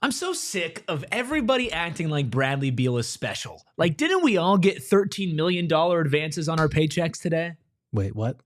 I'm so sick of everybody acting like Bradley Beal is special. Like, didn't we all get $13 million advances on our paychecks today? Wait, what?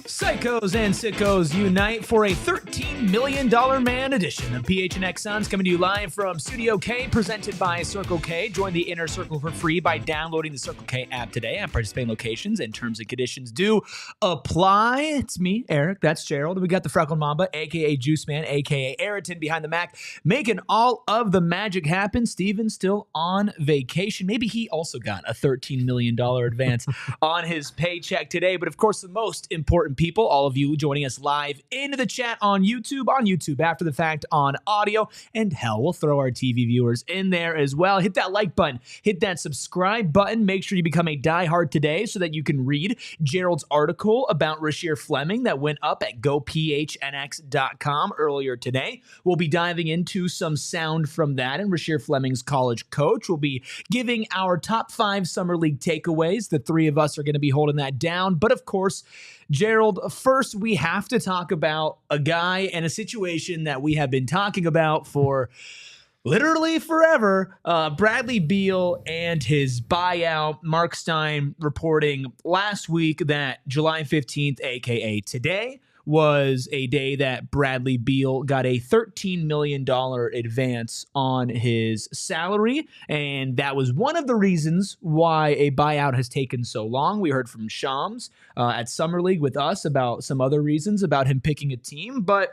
Psychos and sickos unite for a $13 million man edition of PHNX Suns, coming to you live from Studio K, presented by Circle K. Join the Inner Circle for free by downloading the Circle K app today at participating locations, and terms and conditions do apply. It's me, Eric. That's Gerald. We got the Freckled Mamba, a.k.a. Juice Man, a.k.a. Ayrton behind the Mac, making all of the magic happen. Steven's still on vacation. Maybe he also got a $13 million advance on his paycheck today. But of course, the most important people, all of you joining us live into the chat on YouTube after the fact on audio, and hell, we'll throw our TV viewers in there as well. Hit that like button, hit that subscribe button. Make sure you become a diehard today so that you can read Gerald's article about Rasheer Fleming that went up at gophnx.com earlier today. We'll be diving into some sound from that, and Rasheer Fleming's college coach will be giving our top 5 Summer League takeaways. The 3 of us are going to be holding that down. But of course, Gerald, first we have to talk about a guy and a situation that we have been talking about for literally forever. Bradley Beal and his buyout. Mark Stein reporting last week that July 15th, aka today, was a day that Bradley Beal got a $13 million advance on his salary. And that was one of the reasons why a buyout has taken so long. We heard from Shams at Summer League with us about some other reasons about him picking a team. But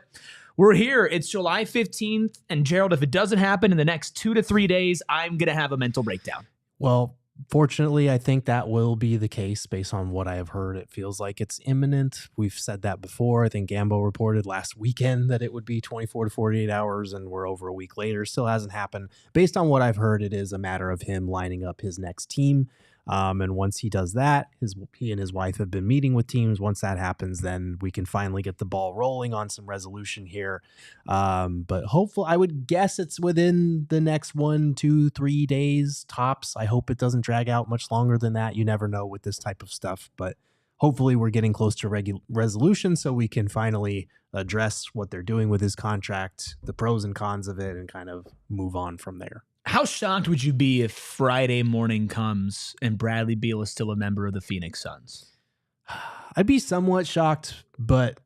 we're here. It's July 15th. And Gerald, if it doesn't happen in the next 2 to 3 days, I'm going to have a mental breakdown. Well, fortunately, I think that will be the case based on what I have heard. It feels like it's imminent. We've said that before. I think Gambo reported last weekend that it would be 24 to 48 hours, and we're over a week later. Still hasn't happened. Based on what I've heard, it is a matter of him lining up his next team. And once he does that, he and his wife have been meeting with teams. Once that happens, then we can finally get the ball rolling on some resolution here. But hopefully, I would guess it's within the next 1, 2, 3 days tops. I hope it doesn't drag out much longer than that. You never know with this type of stuff, but hopefully we're getting close to resolution so we can finally address what they're doing with his contract, the pros and cons of it, and kind of move on from there. How shocked would you be if Friday morning comes and Bradley Beal is still a member of the PHNX Suns? I'd be somewhat shocked, but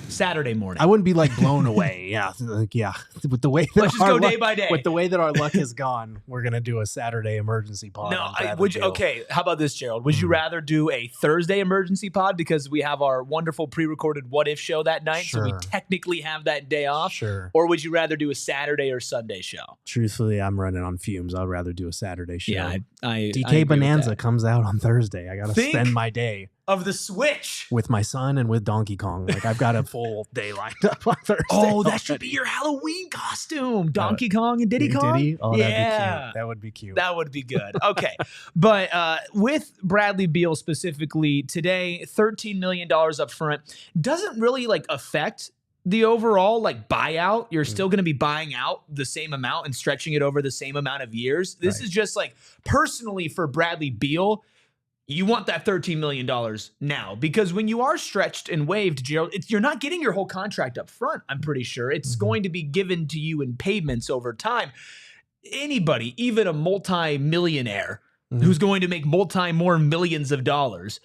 Saturday morning, I wouldn't be like blown away. Yeah. With the way that let's just go day by day. With the way that our luck has gone, we're gonna do a Saturday emergency pod. No, okay. How about this, Gerald? Would you rather do a Thursday emergency pod because we have our wonderful pre-recorded What If show that night, so we technically have that day off? Sure. Or would you rather do a Saturday or Sunday show? Truthfully, I'm running on fumes. I'd rather do a Saturday show. Yeah, DK Bonanza comes out on Thursday. I gotta spend my day of the Switch with my son and with Donkey Kong. Like, I've got a full day lined up on Thursday. Oh, that should be your Halloween costume. Donkey Kong and Diddy Kong? Diddy? Oh, yeah. That would be cute. That would be good. Okay. But with Bradley Beal specifically today, $13 million up front doesn't really affect the overall buyout. You're still going to be buying out the same amount and stretching it over the same amount of years. This is just personally for Bradley Beal, you want that $13 million now, because when you are stretched and waived, Gerald, you're not getting your whole contract up front, I'm pretty sure. It's going to be given to you in payments over time. Anybody, even a multi-millionaire who's going to make more millions of dollars,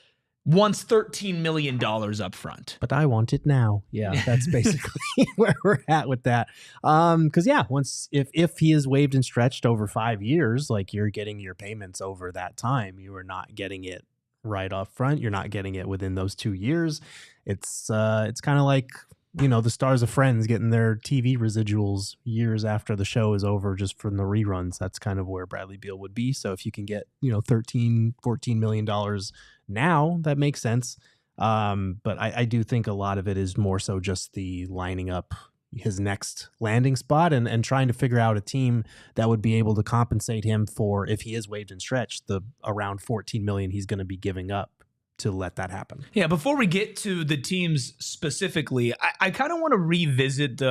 wants $13 million up front. But I want it now. Yeah, that's basically where we're at with that. Because if he is waived and stretched over 5 years, you're getting your payments over that time. You are not getting it right up front. You're not getting it within those 2 years. It's kind of like the stars of Friends getting their TV residuals years after the show is over just from the reruns. That's kind of where Bradley Beal would be. So if you can get, $13-14 million now, that makes sense. But I do think a lot of it is more so just the lining up his next landing spot and trying to figure out a team that would be able to compensate him for, if he is waived and stretched, the around $14 million he's going to be giving up to let that happen. Yeah, before we get to the teams specifically, I kind of want to revisit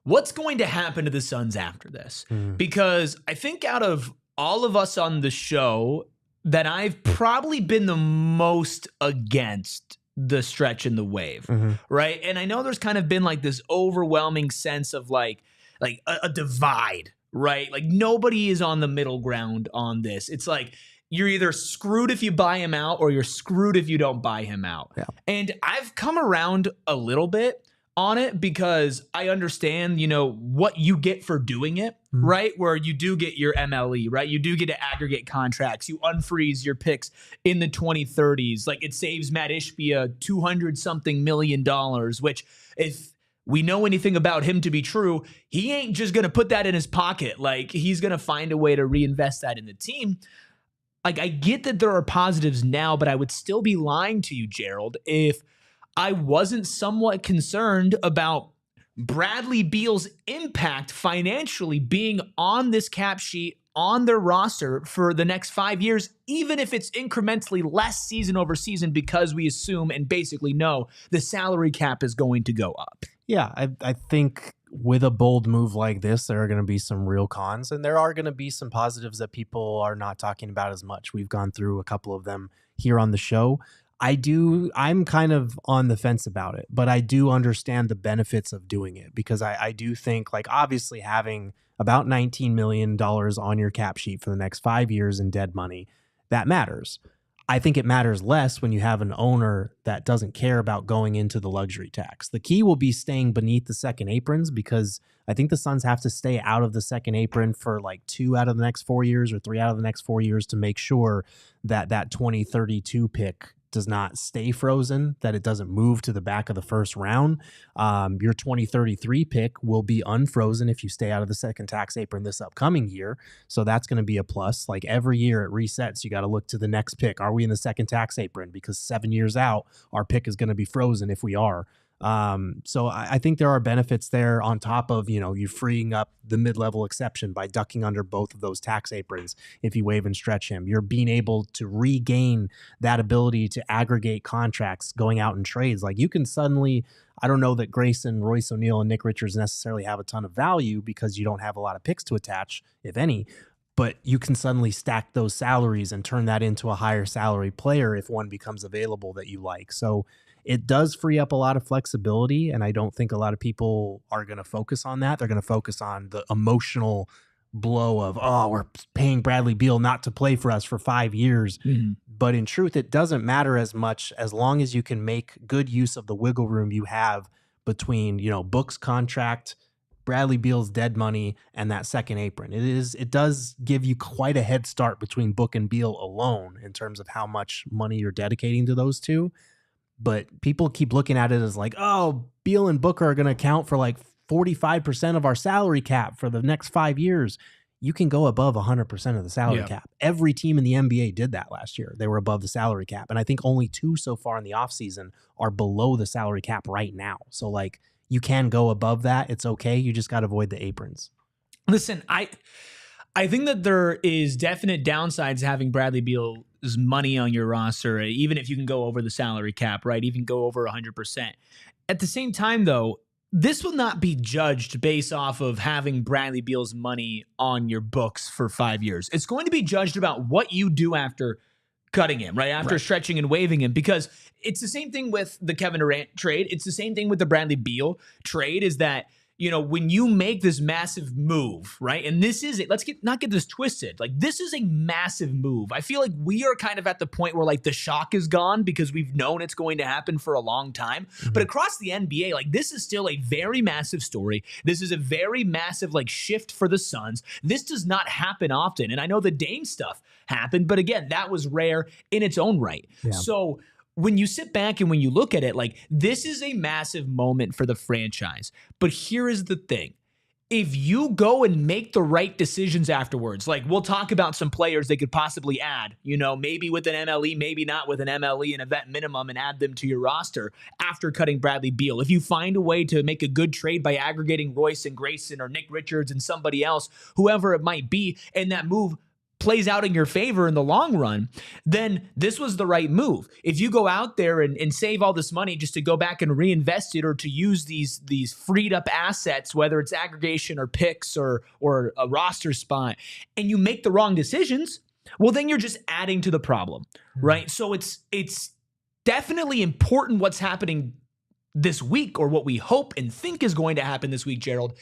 what's going to happen to the Suns after this. Because I think out of all of us on the show, that I've probably been the most against the stretch and the wave, right? And I know there's kind of been like this overwhelming sense of like a divide, right? Like nobody is on the middle ground on this. It's like you're either screwed if you buy him out or you're screwed if you don't buy him out. Yeah. And I've come around a little bit on it because I understand, what you get for doing it, right? Where you do get your MLE, right? You do get to aggregate contracts. You unfreeze your picks in the 2030s. Like it saves Matt Ishbia $200-something million, which if we know anything about him to be true, he ain't just going to put that in his pocket. Like he's going to find a way to reinvest that in the team. Like I get that there are positives now, but I would still be lying to you, Gerald, if I wasn't somewhat concerned about Bradley Beal's impact financially being on this cap sheet, on their roster for the next 5 years, even if it's incrementally less season over season, because we assume and basically know the salary cap is going to go up. Yeah, I think with a bold move like this, there are going to be some real cons, and there are going to be some positives that people are not talking about as much. We've gone through a couple of them here on the show. I'm kind of on the fence about it, but I do understand the benefits of doing it because I do think, like, obviously having about $19 million on your cap sheet for the next 5 years in dead money, that matters. I think it matters less when you have an owner that doesn't care about going into the luxury tax. The key will be staying beneath the second aprons because I think the Suns have to stay out of the second apron for like 2 out of the next 4 years or 3 out of the next 4 years to make sure that 2032 pick does not stay frozen, that it doesn't move to the back of the first round. Your 2033 pick will be unfrozen if you stay out of the second tax apron this upcoming year. So that's going to be a plus. Like every year it resets, you got to look to the next pick. Are we in the second tax apron? Because 7 years out, our pick is going to be frozen if we are. So I think there are benefits there on top of, you freeing up the mid-level exception by ducking under both of those tax aprons. If you waive and stretch him, you're being able to regain that ability to aggregate contracts going out in trades. Like you can suddenly, I don't know that Grayson, Royce O'Neal, and Nick Richards necessarily have a ton of value because you don't have a lot of picks to attach, if any, but you can suddenly stack those salaries and turn that into a higher salary player if one becomes available that you like. So it does free up a lot of flexibility, and I don't think a lot of people are going to focus on that. They're going to focus on the emotional blow of, we're paying Bradley Beal not to play for us for 5 years. But in truth, it doesn't matter as much as long as you can make good use of the wiggle room you have between, Book's contract, Bradley Beal's dead money, and that second apron. It does give you quite a head start between Book and Beal alone in terms of how much money you're dedicating to those two. But people keep looking at it as like, Beal and Booker are going to account for like 45% of our salary cap for the next 5 years. You can go above 100% of the salary cap. Every team in the NBA did that last year. They were above the salary cap. And I think only 2 so far in the offseason are below the salary cap right now. So like you can go above that. It's okay. You just got to avoid the aprons. Listen, I think that there is definite downsides to having Bradley Beal's money on your roster, even if you can go over the salary cap, right? Even go over 100%. At the same time, though, this will not be judged based off of having Bradley Beal's money on your books for 5 years. It's going to be judged about what you do after cutting him, right? After stretching and waiving him, because it's the same thing with the Kevin Durant trade. It's the same thing with the Bradley Beal trade, is that when you make this massive move, right? And this is it. Let's not get this twisted. Like, this is a massive move. I feel like we are kind of at the point where like the shock is gone because we've known it's going to happen for a long time. But across the NBA, like, this is still a very massive story. This is a very massive like shift for the Suns. This does not happen often. And I know the Dame stuff happened, but again, that was rare in its own right. Yeah. So when you sit back and when you look at it, like, this is a massive moment for the franchise. But here is the thing. If you go and make the right decisions afterwards, like, we'll talk about some players they could possibly add, maybe with an MLE, maybe not with an MLE and a vet minimum, and add them to your roster after cutting Bradley Beal. If you find a way to make a good trade by aggregating Royce and Grayson or Nick Richards and somebody else, whoever it might be, and that move plays out in your favor in the long run, then this was the right move. If you go out there and save all this money just to go back and reinvest it, or to use these freed up assets, whether it's aggregation or picks or a roster spot, and you make the wrong decisions, well, then you're just adding to the problem, right? So it's definitely important what's happening this week, or what we hope and think is going to happen this week, Gerald.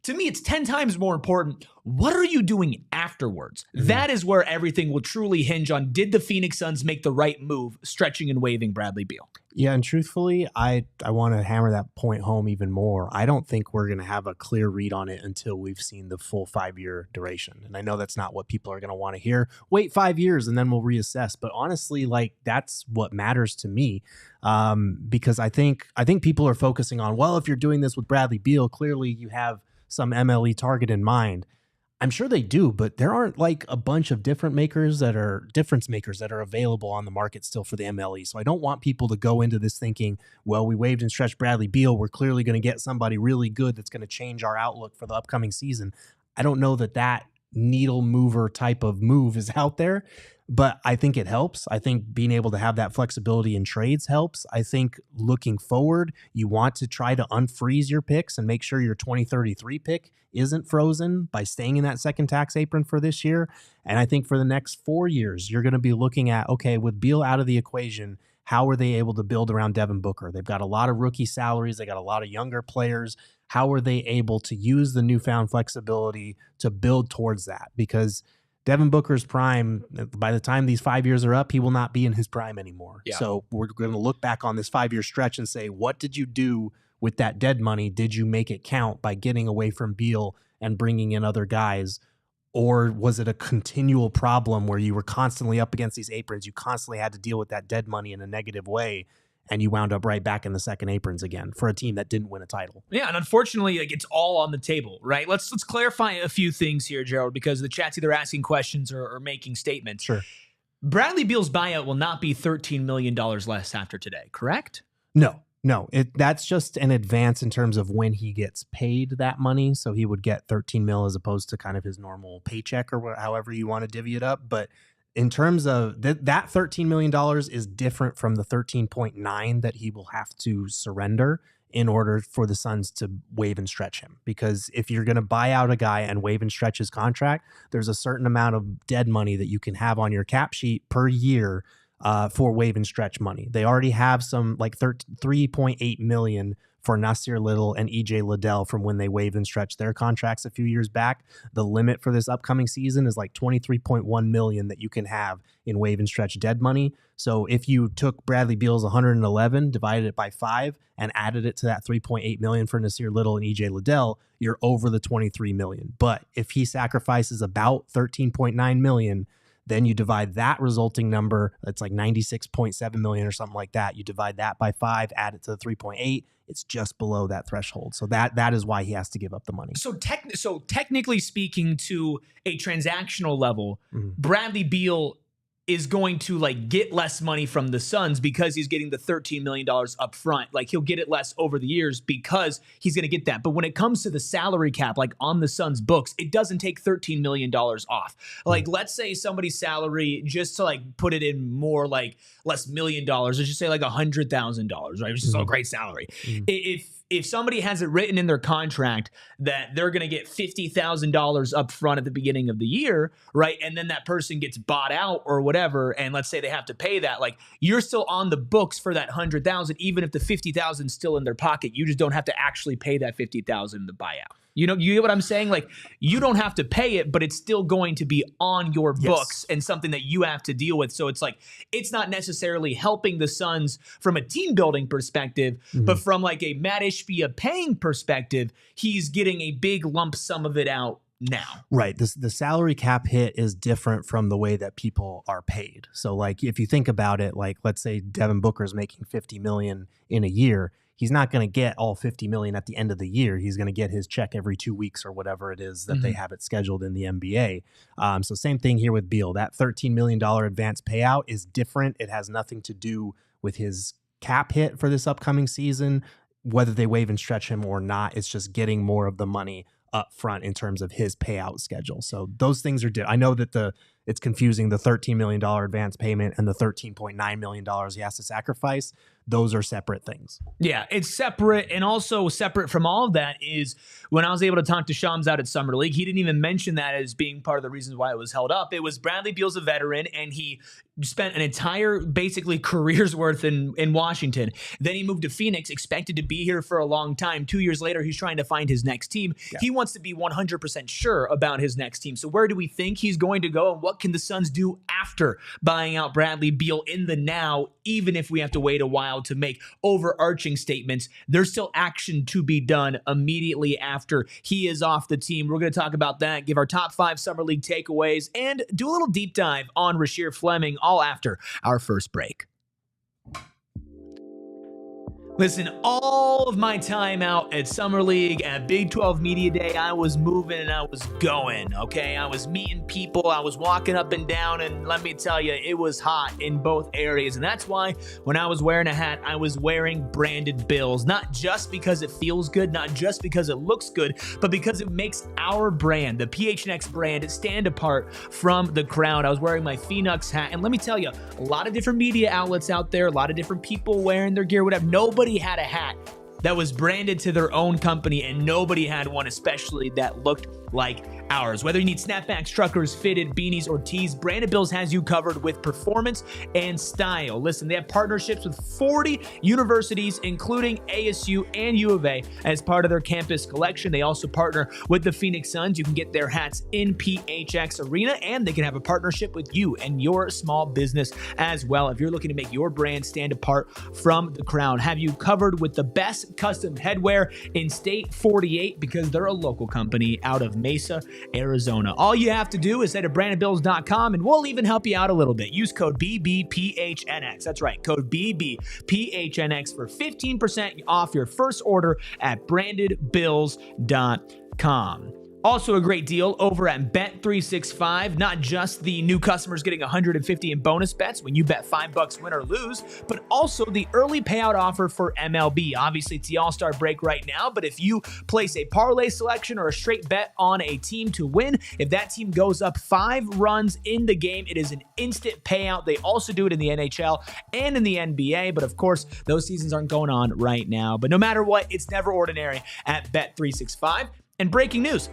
To me, it's 10 times more important. What are you doing afterwards? That is where everything will truly hinge on, did the Phoenix Suns make the right move stretching and waiving Bradley Beal? Yeah, and truthfully, I want to hammer that point home even more. I don't think we're going to have a clear read on it until we've seen the full 5-year duration. And I know that's not what people are going to want to hear. Wait 5 years and then we'll reassess. But honestly, like, that's what matters to me, because I think people are focusing on, well, if you're doing this with Bradley Beal, clearly you have some MLE target in mind. I'm sure they do, but there aren't like a bunch of difference makers that are available on the market still for the MLE. So I don't want people to go into this thinking, well, we waived and stretched Bradley Beal, we're clearly going to get somebody really good that's going to change our outlook for the upcoming season. I don't know that needle mover type of move is out there, but I think it helps. I think being able to have that flexibility in trades helps. I think looking forward, you want to try to unfreeze your picks and make sure your 2033 pick isn't frozen by staying in that second tax apron for this year. And I think for the next 4 years, you're going to be looking at, okay, with Beal out of the equation, how are they able to build around Devin Booker? They've got a lot of rookie salaries. They got a lot of younger players. How are they able to use the newfound flexibility to build towards that? Because Devin Booker's prime, by the time these 5 years are up, he will not be in his prime anymore. Yeah. So we're going to look back on this 5-year stretch and say, what did you do with that dead money? Did you make it count by getting away from Beal and bringing in other guys? Or was it a continual problem where you were constantly up against these aprons? You constantly had to deal with that dead money in a negative way, and you wound up right back in the second aprons again for a team that didn't win a title. Yeah, and unfortunately, like, it's all on the table, right? Let's clarify a few things here, Gerald, because the chat's either asking questions or making statements. Sure. Bradley Beal's buyout will not be $13 million less after today, correct? No. That's just an advance in terms of when he gets paid that money. So he would get 13 mil as opposed to kind of his normal paycheck, or however you want to divvy it up. But in terms of that $13 million is different from the 13.9 that he will have to surrender in order for the Suns to waive and stretch him. Because if you're going to buy out a guy and waive and stretch his contract, there's a certain amount of dead money that you can have on your cap sheet per year for waive and stretch money. They already have some like 3.8 million for Rahseer Little and EJ Liddell from when they waived and stretched their contracts a few years back. The limit for this upcoming season is like 23.1 million that you can have in waive and stretch dead money. So if you took Bradley Beal's 111, divided it by 5, and added it to that 3.8 million for Rahseer Little and EJ Liddell, you're over the 23 million. But if he sacrifices about 13.9 million, then you divide that resulting number, that's like 96.7 million or something like that. You divide that by 5, add it to the 3.8. It's just below that threshold. So that is why he has to give up the money. So technically speaking, to a transactional level, Bradley Beal is going to like get less money from the Suns because he's getting the $13 million up front. Like, he'll get it less over the years because he's going to get that. But when it comes to the salary cap, like on the Suns books, it doesn't take $13 million off. Like, let's say somebody's salary, just to like put it in more like less $1 million, let's just say like $100,000, right? Which is a great salary. If somebody has it written in their contract that they're going to get $50,000 up front at the beginning of the year, right? And then that person gets bought out or whatever, and let's say they have to pay that, like, you're still on the books for that $100,000, even if the $50,000 is still in their pocket. You just don't have to actually pay that $50,000 in the buyout. You get what I'm saying? Like, you don't have to pay it, but it's still going to be on your books and something that you have to deal with. So it's like, it's not necessarily helping the Suns from a team building perspective, but from like a Matt Ishbia paying perspective, he's getting a big lump sum of it out now. Right. The salary cap hit is different from the way that people are paid. So like if you think about it, like let's say Devin Booker is making $50 million in a year, he's not going to get all $50 million at the end of the year. He's going to get his check every 2 weeks or whatever it is that they have it scheduled in the NBA. So same thing here with Beal. That $13 million advance payout is different. It has nothing to do with his cap hit for this upcoming season, whether they waive and stretch him or not. It's just getting more of the money up front in terms of his payout schedule. So those things are I know that it's confusing, the $13 million advance payment and the $13.9 million he has to sacrifice. Those are separate things. Yeah, it's separate. And also separate from all of that is when I was able to talk to Shams out at Summer League, he didn't even mention that as being part of the reasons why it was held up. It was Bradley Beal's a veteran, and he spent an entire, basically, career's worth in Washington. Then he moved to Phoenix, expected to be here for a long time. 2 years later, he's trying to find his next team. Yeah. He wants to be 100% sure about his next team. So where do we think he's going to go, and what can the Suns do after buying out Bradley Beal in the now, even if we have to wait a while to make overarching statements? There's still action to be done immediately after he is off the team. We're going to talk about that, give our top 5 Summer League takeaways, and do a little deep dive on Rasheer Fleming, all after our first break. Listen, all of my time out at Summer League, at Big 12 Media Day, I was moving and I was going, okay? I was meeting people, I was walking up and down, and let me tell you, it was hot in both areas. And that's why when I was wearing a hat, I was wearing branded bills, not just because it feels good, not just because it looks good, but because it makes our brand, the PHNX brand, stand apart from the crowd. I was wearing my PHNX hat, and let me tell you, a lot of different media outlets out there, a lot of different people wearing their gear, whatever. Nobody had a hat that was branded to their own company, and nobody had one especially that looked like ours. Whether you need snapbacks, truckers, fitted, beanies, or tees, Branded Bills has you covered with performance and style. Listen, they have partnerships with 40 universities, including ASU and U of A, as part of their campus collection. They also partner with the PHNX Suns. You can get their hats in PHX Arena, and they can have a partnership with you and your small business as well. If you're looking to make your brand stand apart from the crowd, have you covered with the best custom headwear in State 48, because they're a local company out of Mesa, Arizona. All you have to do is head to brandedbills.com, and we'll even help you out a little bit. Use code BBPHNX. That's right, code BBPHNX for 15% off your first order at brandedbills.com. Also a great deal over at Bet365. Not just the new customers getting $150 in bonus bets when you bet $5 win or lose, but also the early payout offer for MLB. Obviously, it's the All-Star break right now, but if you place a parlay selection or a straight bet on a team to win, if that team goes up 5 runs in the game, it is an instant payout. They also do it in the NHL and in the NBA, but of course, those seasons aren't going on right now. But no matter what, it's never ordinary at Bet365. And breaking news,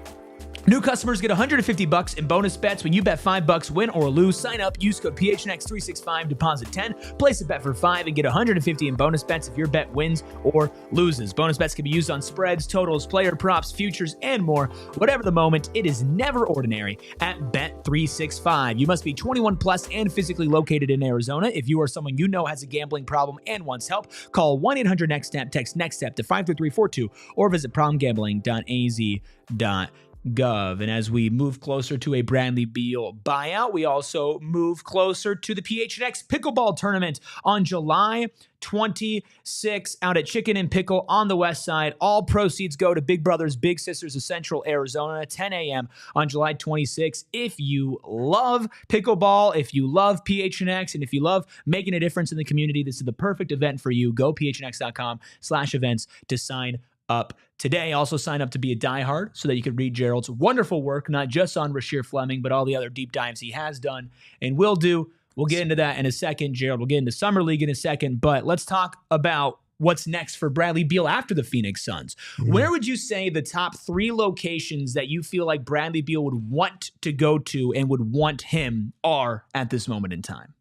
new customers get $150 in bonus bets when you bet $5 win or lose. Sign up, use code PHNX365, deposit 10, place a bet for 5, and get $150 in bonus bets if your bet wins or loses. Bonus bets can be used on spreads, totals, player props, futures, and more. Whatever the moment, it is never ordinary at Bet365. You must be 21 plus and physically located in Arizona. If you or someone you know has a gambling problem and wants help, call 1-800-NEXT-STEP, text NEXT-STEP to 53342, or visit problemgambling.az.gov. And as we move closer to a Bradley Beal buyout, we also move closer to the PHNX Pickleball Tournament on July 26 out at Chicken and Pickle on the west side. All proceeds go to Big Brothers Big Sisters of Central Arizona, 10 a.m. on July 26. If you love pickleball, if you love PHNX, and if you love making a difference in the community, this is the perfect event for you. Go phnx.com/events to sign up today. Also sign up to be a diehard so that you can read Gerald's wonderful work, not just on Rasheer Fleming, but all the other deep dives he has done and will do. We'll get into that in a second, Gerald. We'll get into Summer League in a second, but let's talk about what's next for Bradley Beal after the PHNX Suns. Where would you say the top 3 locations that you feel like Bradley Beal would want to go to and would want him are at this moment in time?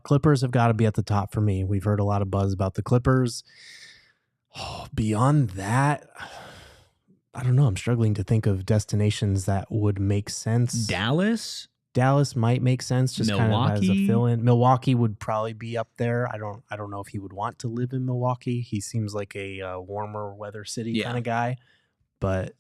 Clippers have got to be at the top for me. We've heard a lot of buzz about the Clippers. Beyond that, I don't know. I'm struggling to think of destinations that would make sense. Dallas might make sense, just kind of as a fill-in. Milwaukee would probably be up there. I don't know if he would want to live in Milwaukee. He seems like a warmer weather city kind of guy. But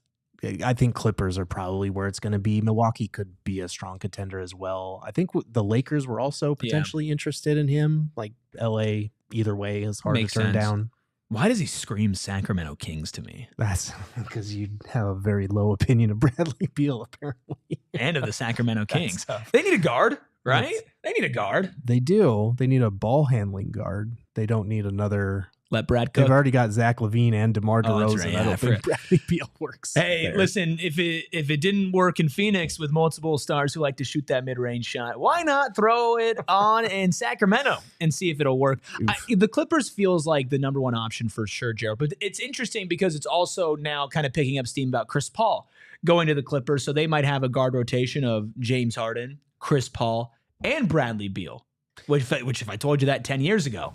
I think Clippers are probably where it's going to be. Milwaukee could be a strong contender as well. I think the Lakers were also potentially interested in him. Like LA, either way, is hard to turn down. Why does he scream Sacramento Kings to me? That's because you have a very low opinion of Bradley Beal, apparently. And of the Sacramento Kings. They need a guard, right? They need a guard. They do. They need a ball handling guard. They don't need another. Let Brad cook. They've already got Zach LaVine and DeMar DeRozan. Right. I don't think Bradley Beal works. Hey, there. Listen, if it didn't work in Phoenix with multiple stars who like to shoot that mid-range shot, why not throw it on in Sacramento and see if it'll work? The Clippers feels like the number one option for sure, Gerald. But it's interesting because it's also now kind of picking up steam about Chris Paul going to the Clippers. So they might have a guard rotation of James Harden, Chris Paul, and Bradley Beal, which if I told you that 10 years ago.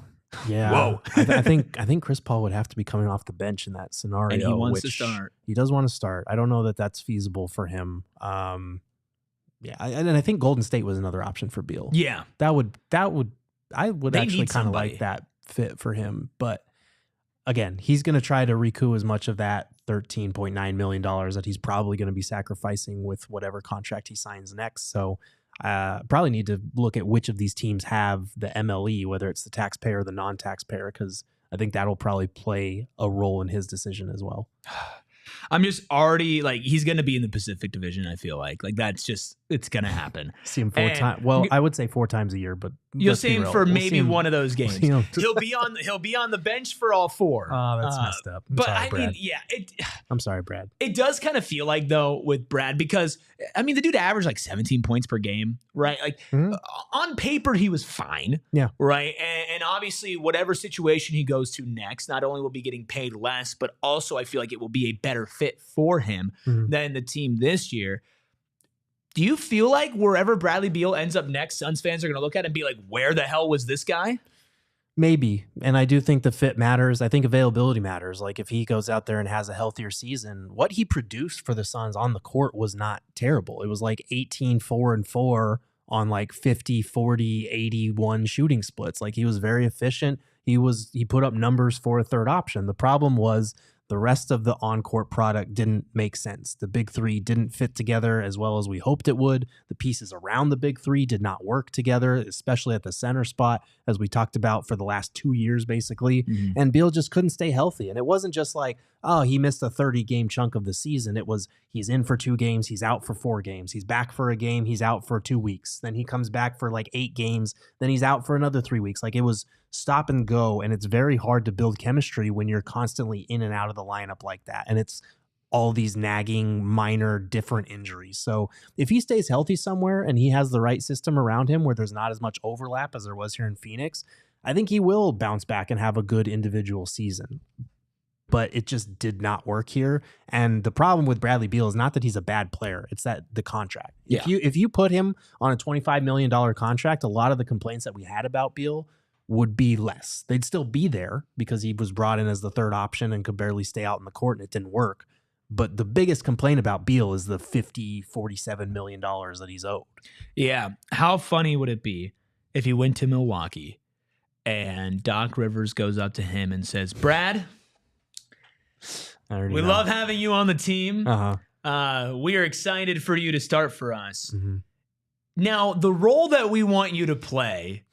Yeah. Whoa. I think Chris Paul would have to be coming off the bench in that scenario. And he wants to start. He does want to start. I don't know that that's feasible for him. And I think Golden State was another option for Beal. Yeah. I would actually kind of like somebody. that fit for him. But again, he's going to try to recoup as much of that $13.9 million that he's probably going to be sacrificing with whatever contract he signs next. So probably need to look at which of these teams have the MLE, whether it's the taxpayer or the non-taxpayer, because I think that'll probably play a role in his decision as well. I'm just already like, he's going to be in the Pacific Division. I feel like that's just, it's going to happen. See him 4 times. Well, I would say 4 times a year, but you'll see him for maybe one of those games. He'll be on the bench for all 4. Oh, that's messed up. I'm sorry, Brad. It does kind of feel like though with Brad, because I mean, the dude averaged like 17 points per game, right? Like on paper, he was fine. Yeah. Right. And obviously whatever situation he goes to next, not only will be getting paid less, but also I feel like it will be a better fit for him than the team this year. Do you feel like wherever Bradley Beal ends up next, Suns fans are going to look at it and be like, where the hell was this guy? Maybe. And I do think the fit matters. I think availability matters. Like if he goes out there and has a healthier season, what he produced for the Suns on the court was not terrible. It was like 18, 4, and 4 on like 50, 40, 81 shooting splits. Like he was very efficient. He put up numbers for a third option. The problem was the rest of the on-court product didn't make sense. The big 3 didn't fit together as well as we hoped it would. The pieces around the big 3 did not work together, especially at the center spot, as we talked about for the last 2 years, basically. And Beal just couldn't stay healthy. And it wasn't just like, oh, he missed a 30-game chunk of the season. It was he's in for 2 games, he's out for 4 games. He's back for a game, he's out for 2 weeks. Then he comes back for like 8 games, then he's out for another 3 weeks. Like it was stop and go, and it's very hard to build chemistry when you're constantly in and out of the lineup like that. And it's all these nagging, minor, different injuries. So if he stays healthy somewhere and he has the right system around him where there's not as much overlap as there was here in Phoenix, I think he will bounce back and have a good individual season. But it just did not work here. And the problem with Bradley Beal is not that he's a bad player. It's that the contract. Yeah. If you put him on a $25 million contract, a lot of the complaints that we had about Beal would be less. They'd still be there because he was brought in as the third option and could barely stay out in the court and it didn't work. But the biggest complaint about Beal is the $47 million that he's owed. Yeah. How funny would it be if he went to Milwaukee and Doc Rivers goes up to him and says, Brad, we love having you on the team. We are excited for you to start for us. Now, the role that we want you to play,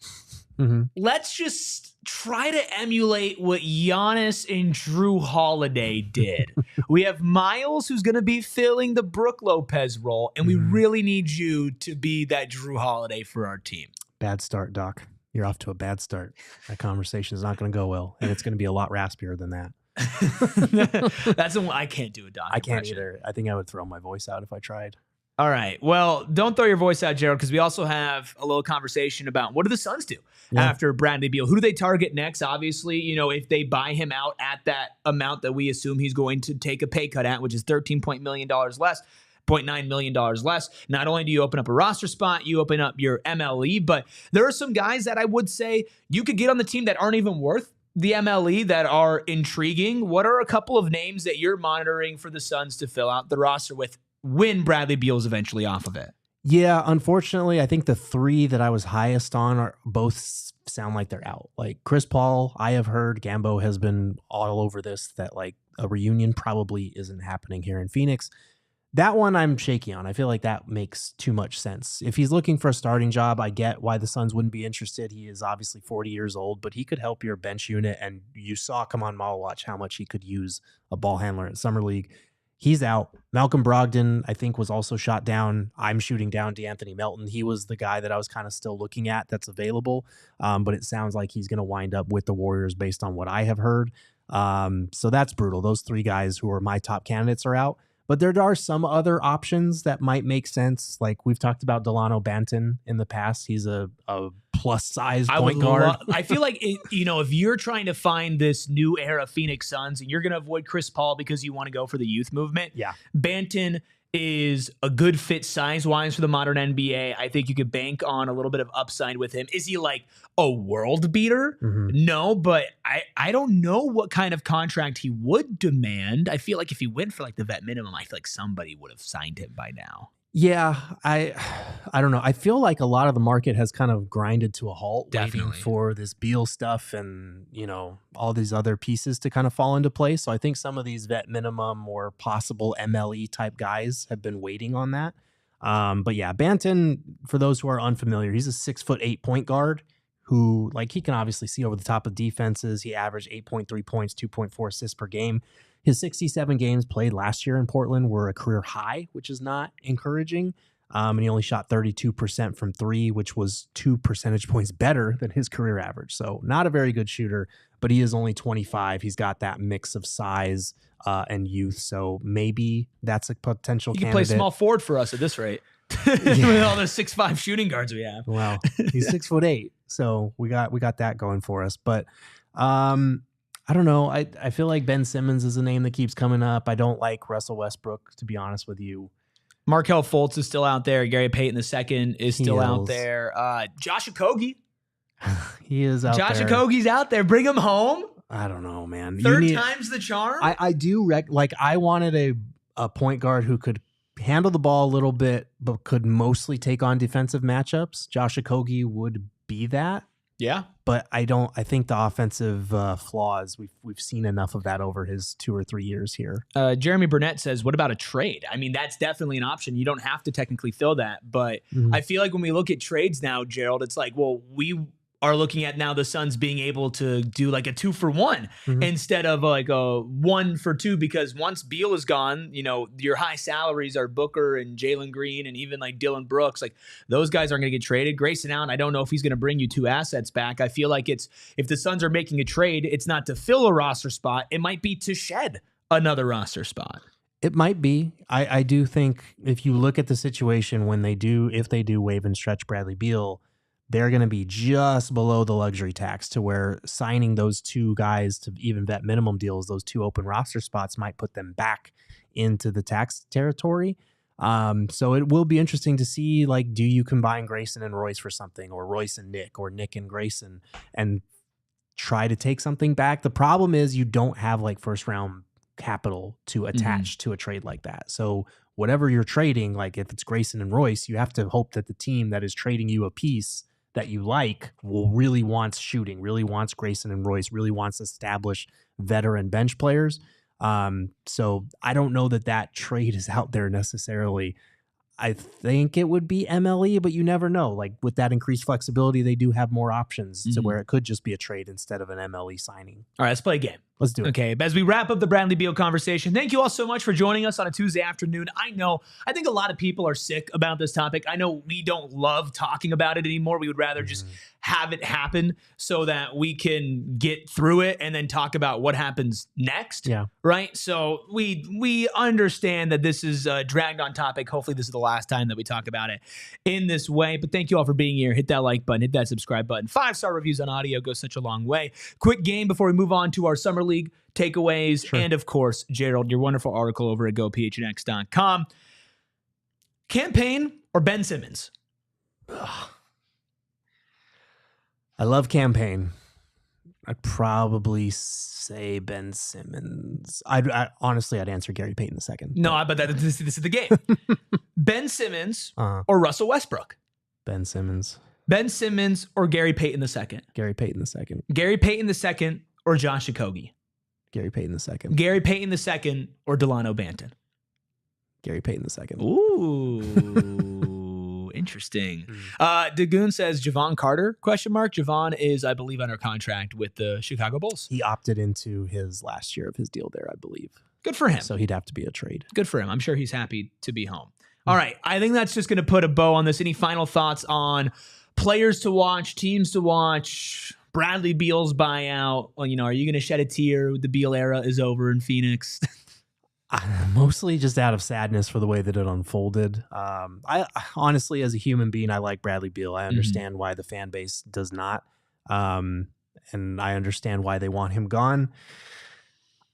let's just try to emulate what Giannis and Drew Holiday did. We have Miles, who's going to be filling the Brook Lopez role, and we really need you to be that Drew Holiday for our team. Bad start, Doc. You're off to a bad start. That conversation is not going to go well, and it's going to be a lot raspier than that. That's the one I can't do a Doc I can't impression. either. I think I would throw my voice out if I tried. All right. Well, don't throw your voice out, Gerald, because we also have a little conversation about what do the Suns do after Bradley Beal? Who do they target next? Obviously, you know, if they buy him out at that amount that we assume he's going to take a pay cut at, which is $13 million less, $0.9 million less. Not only do you open up a roster spot, you open up your MLE, but there are some guys that I would say you could get on the team that aren't even worth the MLE that are intriguing. What are a couple of names that you're monitoring for the Suns to fill out the roster with when Bradley Beal is eventually off of it? Yeah, unfortunately, I think the 3 that I was highest on are both sound like they're out. Like Chris Paul, I have heard, Gambo has been all over this, that like a reunion probably isn't happening here in Phoenix. That one I'm shaky on. I feel like that makes too much sense. If he's looking for a starting job, I get why the Suns wouldn't be interested. He is obviously 40 years old, but he could help your bench unit. And you saw, come on, Mall Watch, how much he could use a ball handler in Summer League. He's out. Malcolm Brogdon, I think, was also shot down. I'm shooting down DeAnthony Melton. He was the guy that I was kind of still looking at that's available. But it sounds like he's going to wind up with the Warriors based on what I have heard. So that's brutal. Those three guys who are my top candidates are out. But there are some other options that might make sense. Like we've talked about Delano Banton in the past. He's a plus size point guard. I feel like, if you're trying to find this new era Phoenix Suns and you're going to avoid Chris Paul because you want to go for the youth movement, yeah, Banton is a good fit size-wise for the modern NBA. I think you could bank on a little bit of upside with him. Is he like a world beater? Mm-hmm. No, but I don't know what kind of contract he would demand. I feel like if he went for like the vet minimum, I feel like somebody would have signed him by now. Yeah, I don't know. I feel like a lot of the market has kind of grinded to a halt, Definitely. waiting for this Beal stuff and, all these other pieces to kind of fall into place. So I think some of these vet minimum or possible MLE type guys have been waiting on that. But yeah, Banton, for those who are unfamiliar, he's a 6'8" point guard who, like, he can obviously see over the top of defenses. He averaged 8.3 points, 2.4 assists per game. His 67 games played last year in Portland were a career high, which is not encouraging. And he only shot 32% from three, which was 2 percentage points better than his career average. So not a very good shooter, but he is only 25. He's got that mix of size and youth. So maybe that's a potential He can candidate. play small forward for us at this rate. With all the 6'5" shooting guards we have. Well, he's 6'8", so we got that going for us. But I don't know. I feel like Ben Simmons is a name that keeps coming up. I don't like Russell Westbrook, to be honest with you. Markelle Fultz is still out there. Gary Payton II is still out there. Josh Okogie. He is out there. Josh Okogie's out there. Bring him home. I don't know, man. Third time's the charm. I do I wanted a point guard who could handle the ball a little bit, but could mostly take on defensive matchups. Josh Okogie would be that. Yeah. But I think the offensive flaws, we've seen enough of that over his 2 or 3 years here. Jeremy Burnett says, what about a trade? I mean, that's definitely an option. You don't have to technically fill that. But I feel like when we look at trades now, Gerald, it's like, well, we are looking at now the Suns being able to do like a 2-for-1 instead of like a 1-for-2, because once Beal is gone, your high salaries are Booker and Jalen Green and even like Dylan Brooks. Like those guys aren't going to get traded. Grayson Allen, I don't know if he's going to bring you 2 assets back. I feel like if the Suns are making a trade, it's not to fill a roster spot. It might be to shed another roster spot. It might be. I do think if you look at the situation if they do waive and stretch Bradley Beal, they're going to be just below the luxury tax, to where signing those 2 guys to even vet minimum deals, those 2 open roster spots, might put them back into the tax territory. So it will be interesting to see, like, do you combine Grayson and Royce for something, or Royce and Nick, or Nick and Grayson, and try to take something back? The problem is you don't have like first round capital to attach to a trade like that. So whatever you're trading, like if it's Grayson and Royce, you have to hope that the team that is trading you a piece that you like really wants shooting, really wants Grayson and Royce, really wants established veteran bench players. So I don't know that trade is out there necessarily. I think it would be MLE, but you never know. Like with that increased flexibility, they do have more options to where it could just be a trade instead of an MLE signing. All right, let's play a game. Let's do it. Okay, as we wrap up the Bradley Beal conversation, thank you all so much for joining us on a Tuesday afternoon. I think a lot of people are sick about this topic. I know we don't love talking about it anymore. We would rather just have it happen so that we can get through it and then talk about what happens next. Yeah. Right? So we understand that this is a dragged on topic. Hopefully this is the last time that we talk about it in this way. But thank you all for being here. Hit that like button. Hit that subscribe button. 5-star reviews on audio goes such a long way. Quick game before we move on to our Summer League takeaways. Sure. And of course, Gerald, your wonderful article over at gophnx.com. Campaign or Ben Simmons? I love Campaign. I'd probably say Ben Simmons. I'd honestly answer Gary Payton II. No, but this is the game. Ben Simmons or Russell Westbrook? Ben Simmons. Ben Simmons or Gary Payton II? Gary Payton II. Gary Payton II or Josh Okogie? Gary Payton II. Gary Payton II or Delano Banton? Gary Payton II. Ooh, interesting. Dagoon says Javon Carter, ? Javon is, I believe, under contract with the Chicago Bulls. He opted into his last year of his deal there, I believe. Good for him. So he'd have to be a trade. Good for him. I'm sure he's happy to be home. All right. I think that's just going to put a bow on this. Any final thoughts on players to watch, teams to watch, Bradley Beal's buyout? Well, are you going to shed a tear? The Beal era is over in Phoenix. Mostly just out of sadness for the way that it unfolded. I honestly, as a human being, I like Bradley Beal. I understand why the fan base does not. And I understand why they want him gone.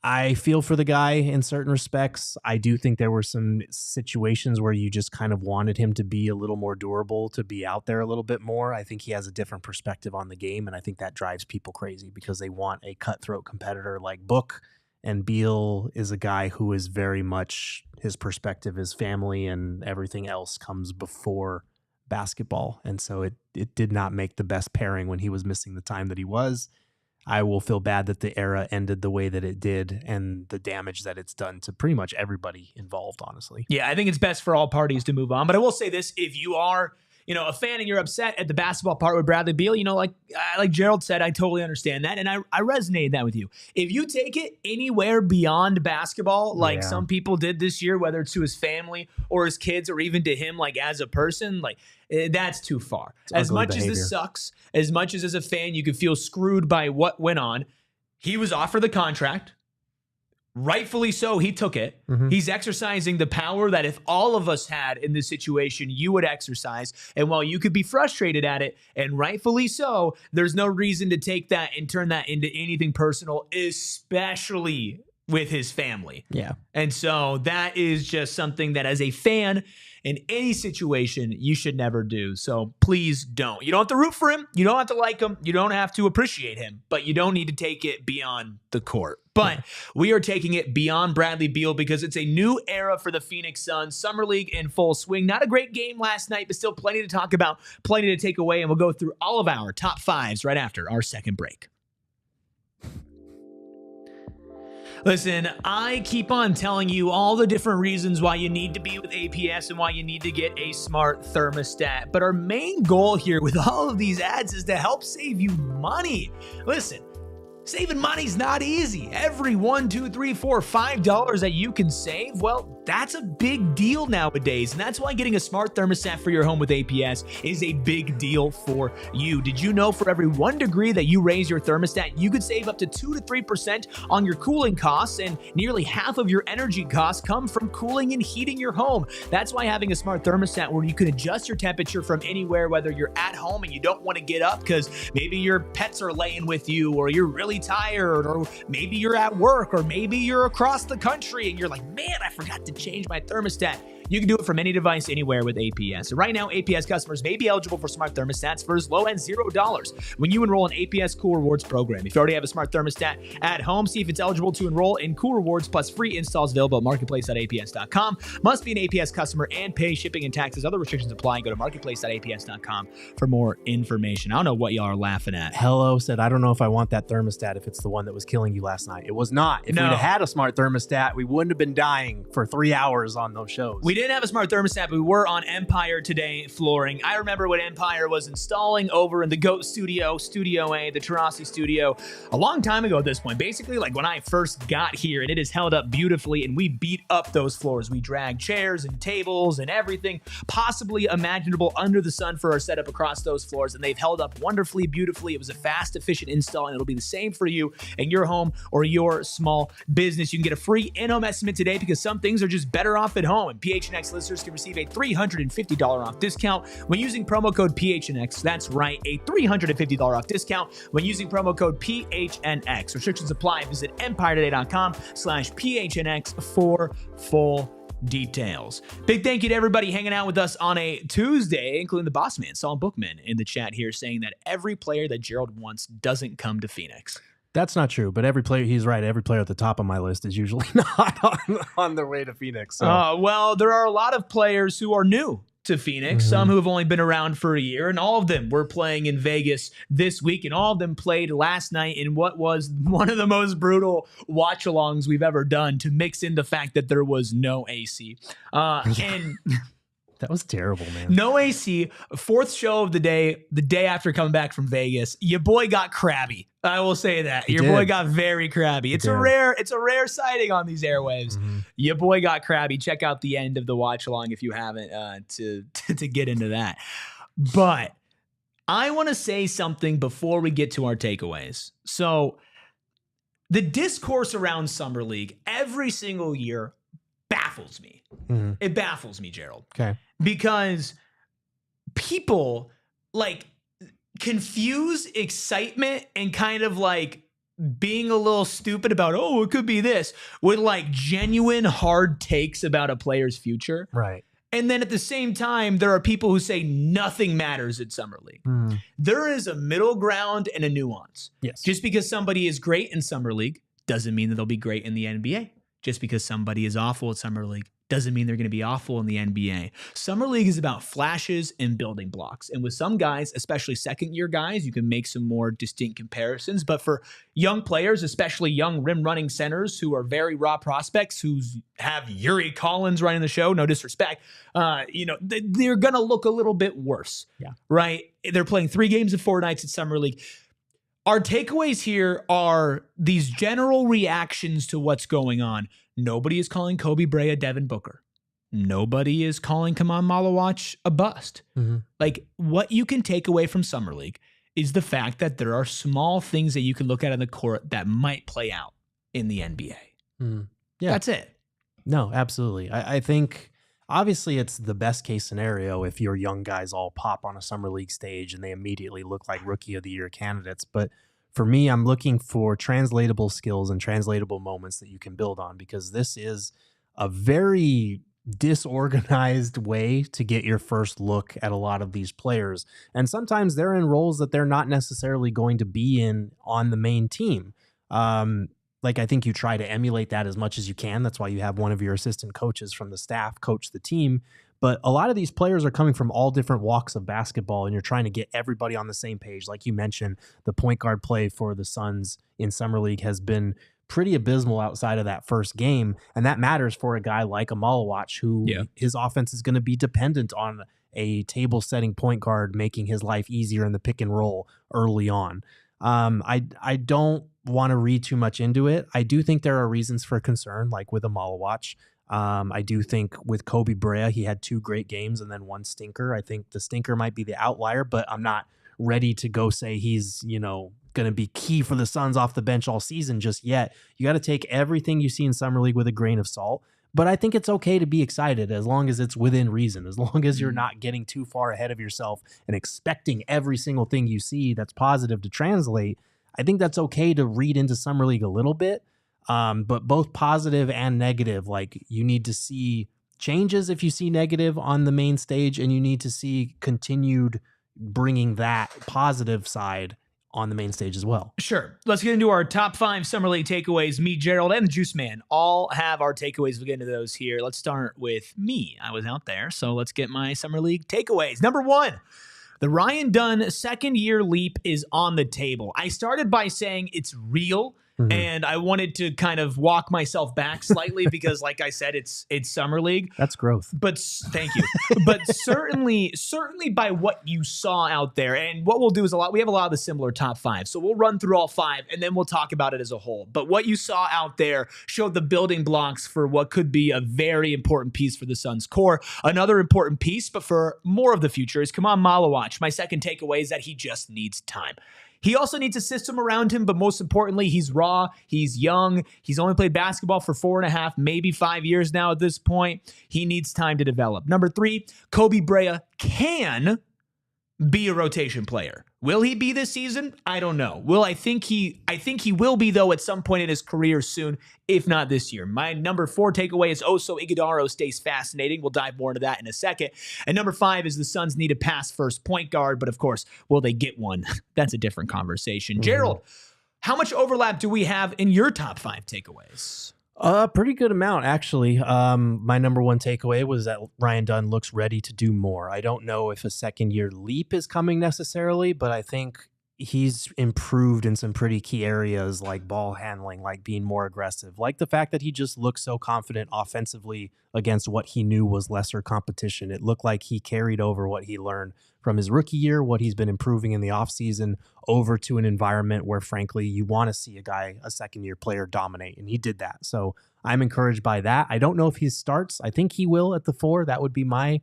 I feel for the guy in certain respects. I do think there were some situations where you just kind of wanted him to be a little more durable, to be out there a little bit more. I think he has a different perspective on the game, and I think that drives people crazy because they want a cutthroat competitor like Book. And Beal is a guy who is very much, his perspective is family and everything else comes before basketball. And so it did not make the best pairing when he was missing the time that he was. I will feel bad that the era ended the way that it did and the damage that it's done to pretty much everybody involved, honestly. Yeah, I think it's best for all parties to move on. But I will say this, if you are a fan and you're upset at the basketball part with Bradley Beal, like Gerald said, I totally understand that. And I resonated that with you. If you take it anywhere beyond basketball, like some people did this year, whether it's to his family or his kids or even to him, like as a person, that's too far. As much as this sucks, as much as a fan, you could feel screwed by what went on. He was offered the contract. Rightfully so, he took it. He's exercising the power that if all of us had in this situation, you would exercise. And while you could be frustrated at it, and rightfully so, there's no reason to take that and turn that into anything personal, especially with his family. Yeah. And so that is just something that as a fan in any situation, you should never do. So please don't. You don't have to root for him. You don't have to like him. You don't have to appreciate him, but you don't need to take it beyond the court. But we are taking it beyond Bradley Beal because it's a new era for the Phoenix Suns. Summer League in full swing. Not a great game last night, but still plenty to talk about, plenty to take away. And we'll go through all of our top fives right after our second break. Listen, I keep on telling you all the different reasons why you need to be with APS and why you need to get a smart thermostat. But our main goal here with all of these ads is to help save you money. Listen, saving money's not easy. Every $1, $2, $3, $4, $5 that you can save, well, that's a big deal nowadays. And that's why getting a smart thermostat for your home with APS is a big deal for you. Did you know for every 1 degree that you raise your thermostat, you could save up to 2 to 3% on your cooling costs, and nearly half of your energy costs come from cooling and heating your home. That's why having a smart thermostat where you can adjust your temperature from anywhere, whether you're at home and you don't want to get up because maybe your pets are laying with you, or you're really tired, or maybe you're at work, or maybe you're across the country and you're like, man, I forgot to change my thermostat. You can do it from any device, anywhere with APS. So right now, APS customers may be eligible for smart thermostats for as low as $0 when you enroll in APS Cool Rewards program. If you already have a smart thermostat at home, see if it's eligible to enroll in Cool Rewards plus free installs available at marketplace.aps.com. Must be an APS customer and pay shipping and taxes. Other restrictions apply. Go to marketplace.aps.com for more information. I don't know what y'all are laughing at. Hello said, I don't know if I want that thermostat if it's the one that was killing you last night. It was not. If we'd have had a smart thermostat, we wouldn't have been dying for 3 hours on those shows. We didn't have a smart thermostat, but we were on Empire Today flooring. I remember when Empire was installing over in the GOAT studio, Studio A, the Tarasi studio, a long time ago at this point. Basically, like when I first got here, and it has held up beautifully, and we beat up those floors. We dragged chairs and tables and everything possibly imaginable under the sun for our setup across those floors, and they've held up wonderfully, beautifully. It was a fast, efficient install, and it'll be the same for you in your home or your small business. You can get a free in-home estimate today because some things are just better off at home, and PHNX listeners can receive a $350 off discount when using promo code PHNX. That's right, a $350 off discount when using promo code PHNX. Restrictions apply. Visit EmpireToday.com/PHNX for full details. Big thank you to everybody hanging out with us on a Tuesday, including the boss man, Saul Bookman, in the chat here saying that every player that Gerald wants doesn't come to Phoenix. That's not true, but every player, he's right, every player at the top of my list is usually not on their way to Phoenix. So. Well, there are a lot of players who are new to Phoenix, some who have only been around for a year, and all of them were playing in Vegas this week, and all of them played last night in what was one of the most brutal watch-alongs we've ever done, to mix in the fact that there was no AC. And that was terrible, man. No AC, fourth show of the day after coming back from Vegas. Your boy got crabby. I will say that. Your boy got very crabby. It's a rare sighting on these airwaves. Your boy got crabby. Check out the end of the watch along if you haven't to get into that. But I want to say something before we get to our takeaways. So the discourse around Summer League every single year baffles me. It baffles me, Gerald. Okay. Because people like confuse excitement and kind of like being a little stupid about, oh, it could be this, with like genuine hard takes about a player's future. Right. And then at the same time, there are people who say nothing matters at Summer League. There is a middle ground and a nuance. Yes. Just because somebody is great in Summer League doesn't mean that they'll be great in the NBA. Just because somebody is awful at Summer League doesn't mean they're going to be awful in the NBA. Summer League is about flashes and building blocks. And with some guys, especially second-year guys, you can make some more distinct comparisons. But for young players, especially young rim-running centers who are very raw prospects, who have Yuri Collins running the show, no disrespect, they're going to look a little bit worse. Yeah. Right? They're playing 3 games of 4 nights at Summer League. Our takeaways here are these general reactions to what's going on. Nobody is calling Kobe Brea Devin Booker. Nobody is calling Kaman Malawach a bust. Like, what you can take away from Summer League is the fact that there are small things that you can look at on the court that might play out in the NBA. Yeah. That's it. No, absolutely. I think obviously it's the best case scenario if your young guys all pop on a Summer League stage and they immediately look like Rookie of the Year candidates. But for me, I'm looking for translatable skills and translatable moments that you can build on, because this is a very disorganized way to get your first look at a lot of these players. And sometimes they're in roles that they're not necessarily going to be in on the main team. Like, I think you try to emulate that as much as you can. That's why you have one of your assistant coaches from the staff coach the team. But a lot of these players are coming from all different walks of basketball, and you're trying to get everybody on the same page. Like you mentioned, the point guard play for the Suns in Summer League has been pretty abysmal outside of that first game, and that matters for a guy like a Malawach, who his offense is going to be dependent on a table-setting point guard making his life easier in the pick and roll early on. I don't want to read too much into it. I do think there are reasons for concern, like with a Malawach. I do think with Kobe Brea, he had 2 great games and then 1 stinker. I think the stinker might be the outlier, but I'm not ready to go say he's, going to be key for the Suns off the bench all season just yet. You got to take everything you see in Summer League with a grain of salt. But I think it's okay to be excited as long as it's within reason, as long as you're not getting too far ahead of yourself and expecting every single thing you see that's positive to translate. I think that's okay to read into Summer League a little bit. But both positive and negative, like, you need to see changes if you see negative on the main stage, and you need to see continued bringing that positive side on the main stage as well. Sure. Let's get into our top 5 Summer League takeaways. Me, Gerald, and the Juice Man all have our takeaways. We'll get into those here. Let's start with me. I was out there, so let's get my Summer League takeaways. Number 1, the Ryan Dunn second-year leap is on the table. I started by saying it's real. And I wanted to kind of walk myself back slightly because, like I said, it's Summer League. That's growth. But thank you. But certainly by what you saw out there, and what we'll do is we have a lot of the similar top 5. So we'll run through all 5 and then we'll talk about it as a whole. But what you saw out there showed the building blocks for what could be a very important piece for the Suns core. Another important piece, but for more of the future, is Kaman Malawach. My second takeaway is that he just needs time. He also needs a system around him, but most importantly, he's raw, he's young, he's only played basketball for 4.5, maybe 5 years now at this point. He needs time to develop. Number 3, Kobe Brea can be a rotation player. Will he be this season? I don't know. I think he will be, though, at some point in his career soon, if not this year. My number 4 takeaway is Oso Ighodaro stays fascinating. We'll dive more into that in a second. And number 5 is the Suns need a pass-first point guard, but of course, will they get one? That's a different conversation. Gerald, how much overlap do we have in your top 5 takeaways? Pretty good amount, actually. My number one takeaway was that Ryan Dunn looks ready to do more. I don't know if a second year leap is coming necessarily, but I think he's improved in some pretty key areas like ball handling, like being more aggressive, like the fact that he just looks so confident offensively against what he knew was lesser competition. It looked like he carried over what he learned from his rookie year, what he's been improving in the offseason over to an environment where, frankly, you want to see a second year player dominate. And he did that. So I'm encouraged by that. I don't know if he starts. I think he will at the 4. That would be my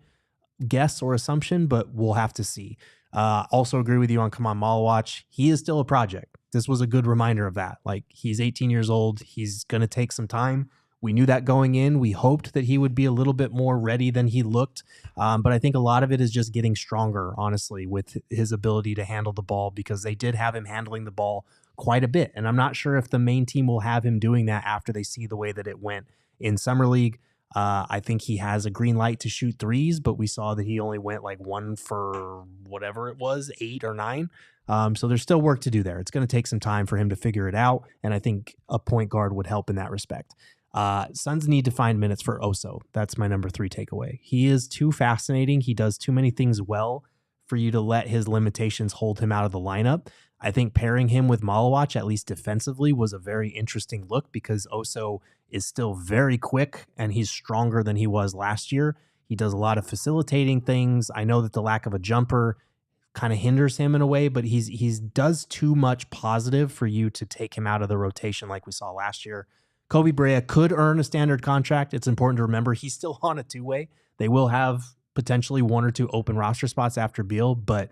guess or assumption, but we'll have to see. Also agree with you on Kaman Malawach. He is still a project. This was a good reminder of that. Like, he's 18 years old. He's going to take some time. We knew that going in. We hoped that he would be a little bit more ready than he looked. But I think a lot of it is just getting stronger, honestly, with his ability to handle the ball, because they did have him handling the ball quite a bit. And I'm not sure if the main team will have him doing that after they see the way that it went in Summer League. I think he has a green light to shoot threes, but we saw that he only went like 1 for whatever it was, 8 or 9. So there's still work to do there. It's going to take some time for him to figure it out. And I think a point guard would help in that respect. Suns need to find minutes for Oso. That's my number 3 takeaway. He is too fascinating. He does too many things well for you to let his limitations hold him out of the lineup. I think pairing him with Malawach, at least defensively, was a very interesting look, because Oso is still very quick and he's stronger than he was last year. He does a lot of facilitating things. I know that the lack of a jumper kind of hinders him in a way, but he's does too much positive for you to take him out of the rotation like we saw last year. Kobe Bryant could earn a standard contract. It's important to remember he's still on a 2-way. They will have potentially 1 or 2 open roster spots after Beal, but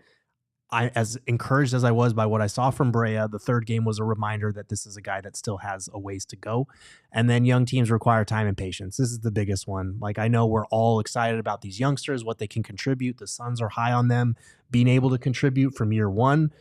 as encouraged as I was by what I saw from Brea, the 3rd game was a reminder that this is a guy that still has a ways to go. And then young teams require time and patience. This is the biggest one. Like, I know we're all excited about these youngsters, what they can contribute. The Suns are high on them being able to contribute from year 1.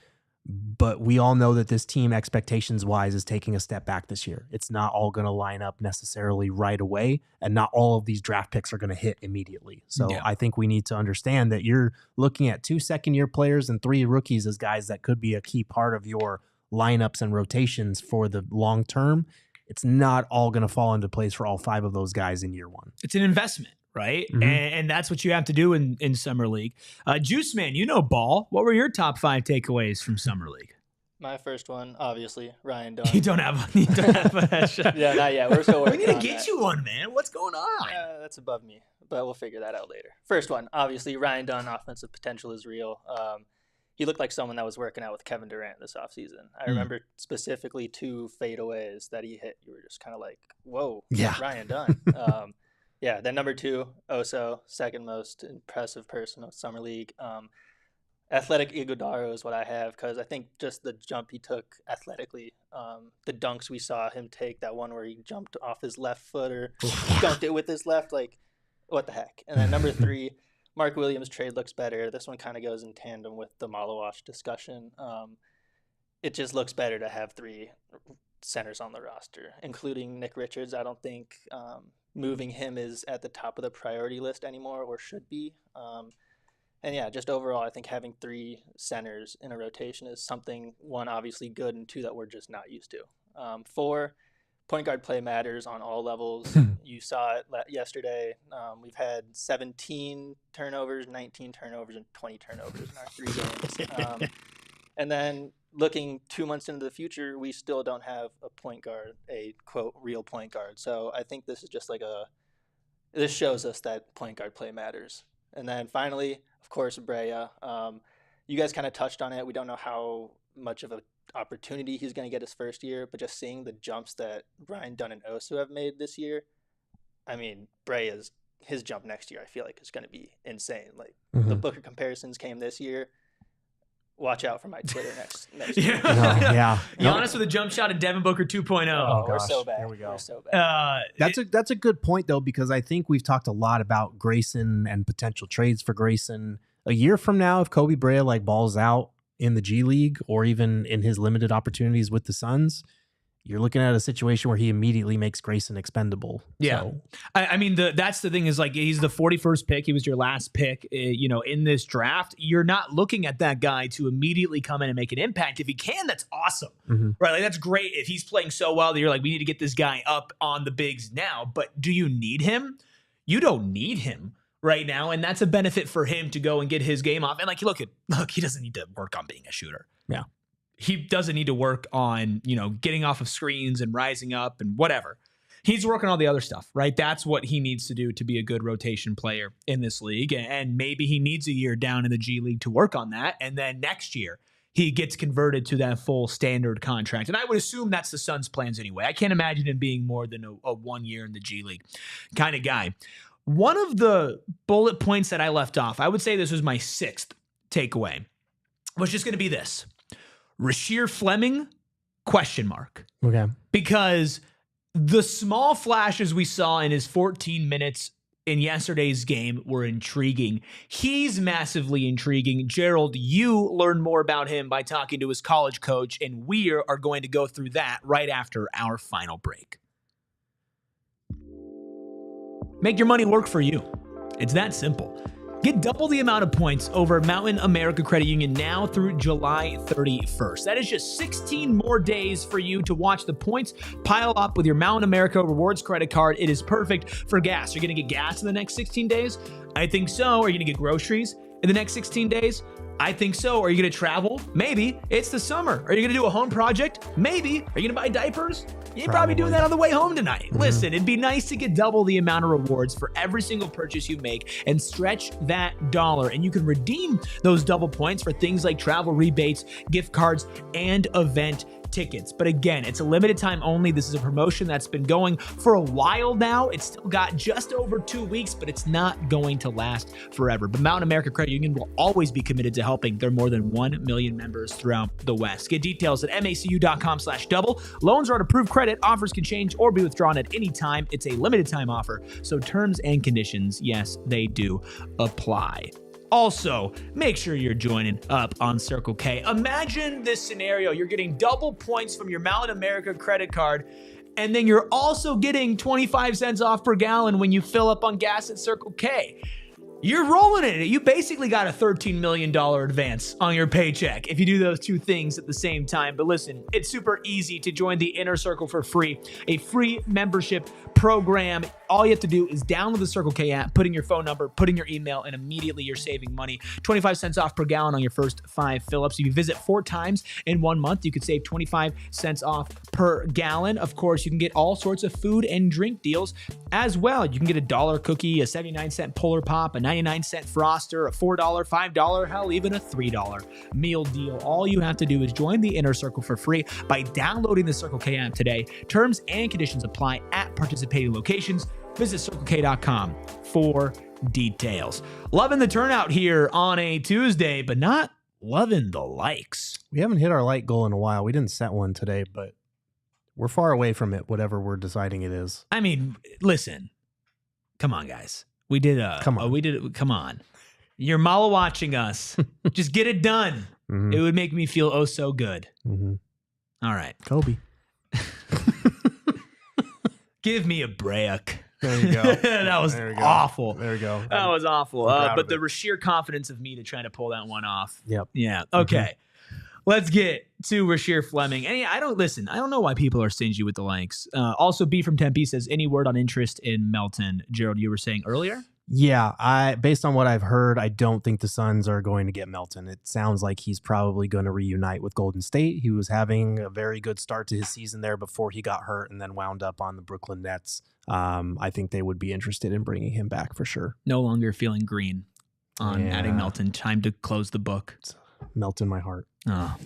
But we all know that this team, expectations-wise, is taking a step back this year. It's not all going to line up necessarily right away, and not all of these draft picks are going to hit immediately. So yeah. I think we need to understand that you're looking at 2 second-year players and 3 rookies as guys that could be a key part of your lineups and rotations for the long term. It's not all going to fall into place for all 5 of those guys in year 1. It's an investment. Right. Mm-hmm. And that's what you have to do in Summer League. Juice Man, you know ball. What were your top 5 takeaways from Summer League? My first one, obviously, Ryan Dunn. You don't have a Yeah, not yet. We're still working on We need to get you one, man. What's going on? That's above me, but we'll figure that out later. First one, obviously, Ryan Dunn, offensive potential is real. He looked like someone that was working out with Kevin Durant this offseason. I remember specifically 2 fadeaways that he hit. You were just kind of like, whoa, yeah. Ryan Dunn. Yeah, then number 2, Oso, second most impressive person of Summer League. Athletic Iguodala is what I have, because I think just the jump he took athletically, the dunks we saw him take, that one where he jumped off his left foot or dunked it with his left, like, what the heck. And then number 3, Mark Williams' trade looks better. This one kind of goes in tandem with the Malawach discussion. It just looks better to have 3 centers on the roster, including Nick Richards. I don't think moving him is at the top of the priority list anymore, or should be. And yeah, just overall, I think having 3 centers in a rotation is something, 1, obviously good, and 2, that we're just not used to. 4, point guard play matters on all levels. You saw it yesterday. We've had 17 turnovers, 19 turnovers, and 20 turnovers in our 3 games. And then looking 2 months into the future, we still don't have a point guard, a quote real point guard. So I think this is just like this shows us that point guard play matters. And then finally, of course, Brea. You guys kind of touched on it. We don't know how much of an opportunity he's going to get his first year, but just seeing the jumps that Ryan Dunn and Oso have made this year, I mean, his jump next year, I feel like, is going to be insane. Like, the Booker comparisons came this year. Watch out for my Twitter next year. Yeah. Giannis with a jump shot at Devin Booker 2.0. Oh, we're so bad. Here we go. We're so bad. That's a good point, though, because I think we've talked a lot about Grayson and potential trades for Grayson. A year from now, if Kobe Bryant balls out in the G League or even in his limited opportunities with the Suns, you're looking at a situation where he immediately makes Grayson expendable. Yeah. So, I mean, that's the thing is like, he's the 41st pick. He was your last pick, in this draft. You're not looking at that guy to immediately come in and make an impact. If he can, that's awesome, right? Like, that's great. If he's playing so well that you're like, we need to get this guy up on the bigs now, but do you need him? You don't need him right now. And that's a benefit for him to go and get his game off. And like, look, he doesn't need to work on being a shooter. Yeah. He doesn't need to work on, getting off of screens and rising up and whatever. He's working on all the other stuff, right? That's what he needs to do to be a good rotation player in this league. And maybe he needs a year down in the G League to work on that. And then next year, he gets converted to that full standard contract. And I would assume that's the Suns' plans anyway. I can't imagine him being more than a 1 year in the G League kind of guy. One of the bullet points that I left off, I would say this was my 6th takeaway, was just going to be this. Rasheer Fleming, ? Okay. Because the small flashes we saw in his 14 minutes in yesterday's game were intriguing. He's massively intriguing. Gerald, you learned more about him by talking to his college coach, and we are going to go through that right after our final break. Make your money work for you. It's that simple. Get double the amount of points over Mountain America Credit Union now through July 31st. That is just 16 more days for you to watch the points pile up with your Mountain America Rewards credit card. It is perfect for gas. You're going to get gas in the next 16 days? I think so. Are you going to get groceries in the next 16 days? I think so. Are you going to travel? Maybe. It's the summer. Are you going to do a home project? Maybe. Are you going to buy diapers? You're probably doing that on the way home tonight. Listen, it'd be nice to get double the amount of rewards for every single purchase you make and stretch that dollar. And you can redeem those double points for things like travel rebates, gift cards, and event tickets. But again, it's a limited time only. This is a promotion that's been going for a while now. It's still got just over 2 weeks, but it's not going to last forever. But Mountain America Credit Union will always be committed to helping their more than 1 million members throughout the West. Get details at macu.com/double. Loans are on approved credit. Offers can change or be withdrawn at any time. It's a limited time offer, so terms and conditions, yes, they do apply. Also, make sure you're joining up on Circle K. Imagine this scenario. You're getting double points from your Mountain America credit card, and then you're also getting 25 cents off per gallon when you fill up on gas at Circle K. You're rolling in it. You basically got a $13 million advance on your paycheck if you do those two things at the same time. But listen, it's super easy to join the Inner Circle for free, a free membership program. All you have to do is download the Circle K app, put in your phone number, put in your email, and immediately you're saving money. 25 cents off per gallon on your first 5 fill-ups. If you visit 4 times in 1 month, you could save 25 cents off per gallon. Of course, you can get all sorts of food and drink deals as well. You can get a $1 cookie, a 79-cent Polar Pop, a 99-cent Froster, a $4, $5, hell, even a $3 meal deal. All you have to do is join the Inner Circle for free by downloading the Circle K app today. Terms and conditions apply at participating locations. Visit CircleK.com for details. Loving the turnout here on a Tuesday, but not loving the likes. We haven't hit our like goal in a while. We didn't set one today, but we're far away from it, whatever we're deciding it is. I mean, listen. Come on, guys. We did come on. You're mala watching us. Just get it done. Mm-hmm. It would make me feel oh so good. Mm-hmm. All right. Kobe. Give me a break. There you go. That was awful. There we go. That was awful. But the Rasheer confidence of me to try to pull that one off. Yep. Yeah. Okay. Mm-hmm. Let's get to Rasheer Fleming. And I don't know why people are stingy with the likes. Also, B from Tempe says, any word on interest in Melton? Gerald, you were saying earlier? Yeah, based on what I've heard, I don't think the Suns are going to get Melton. It sounds like he's probably going to reunite with Golden State. He was having a very good start to his season there before he got hurt and then wound up on the Brooklyn Nets. I think they would be interested in bringing him back for sure. No longer feeling green on adding Melton. Time to close the book. It's melt in my heart. Oh.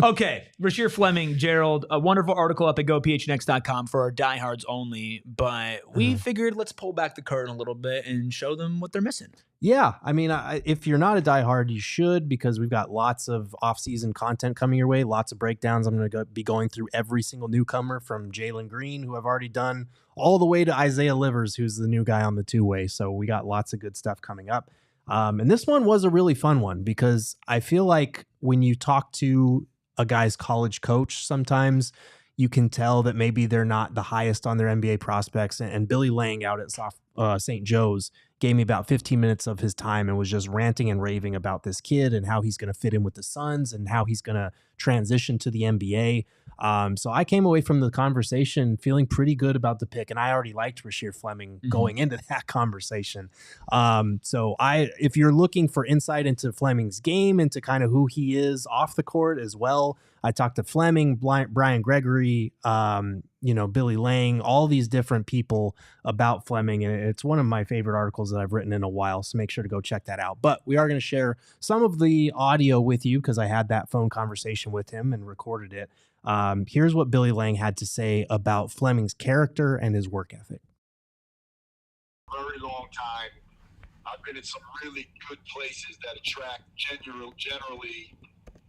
Okay, Rasheer Fleming, Gerald, a wonderful article up at gophnx.com for our diehards only, but we figured let's pull back the curtain a little bit and show them what they're missing. Yeah, I mean, if you're not a diehard, you should, because we've got lots of off-season content coming your way, lots of breakdowns. I'm going to be going through every single newcomer from Jalen Green, who I've already done, all the way to Isaiah Livers, who's the new guy on the two-way. So we got lots of good stuff coming up. And this one was a really fun one because I feel like when you talk to a guy's college coach, sometimes you can tell that maybe they're not the highest on their NBA prospects. And Billy Lange out at St. Joe's gave me about 15 minutes of his time and was just ranting and raving about this kid and how he's going to fit in with the Suns and how he's going to transition to the NBA. So I came away from the conversation feeling pretty good about the pick, and I already liked Rasheer Fleming going into that conversation. So if you're looking for insight into Fleming's game, into kind of who he is off the court as well, I talked to Fleming, Brian Gregory, Billy Lange, all these different people about Fleming. And it's one of my favorite articles that I've written in a while. So make sure to go check that out. But we are going to share some of the audio with you because I had that phone conversation with him and recorded it. Here's what Billy Lange had to say about Fleming's character and his work ethic. Very long time. I've been in some really good places that attract generally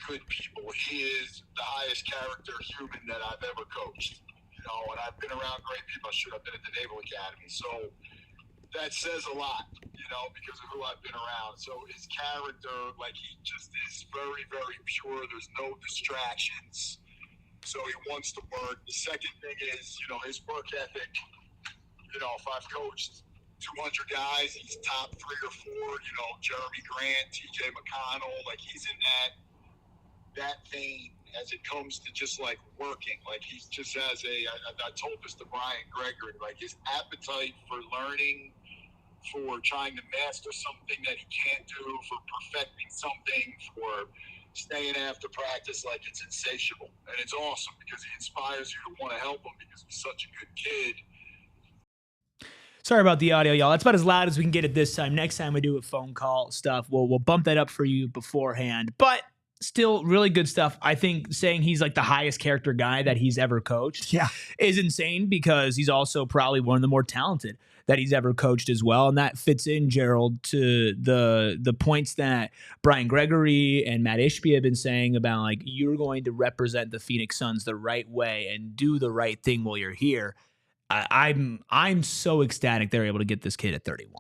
good people. He is the highest character human that I've ever coached. And I've been around great people. I've been at the Naval Academy. So that says a lot, because of who I've been around. So his character, he just is very, very pure. There's no distractions. So he wants to work. The second thing is, his work ethic. If I've coached 200 guys, he's top 3 or 4, Jeremy Grant, TJ McConnell, he's in that vein as it comes to just working. He's just has I told this to Brian Gregory, his appetite for learning, for trying to master something that he can't do, for perfecting something, for staying after practice, it's insatiable. And it's awesome because he inspires you to want to help him because he's such a good kid. Sorry about the audio, y'all. That's about as loud as we can get it this time. Next time we do a phone call stuff, we'll bump that up for you beforehand. But still really good stuff. I think saying he's the highest character guy that he's ever coached is insane because he's also probably one of the more talented that he's ever coached as well. And that fits in, Gerald, to the points that Brian Gregory and Matt Ishbia have been saying about you're going to represent the Phoenix Suns the right way and do the right thing while you're here. I'm so ecstatic they're able to get this kid at 31.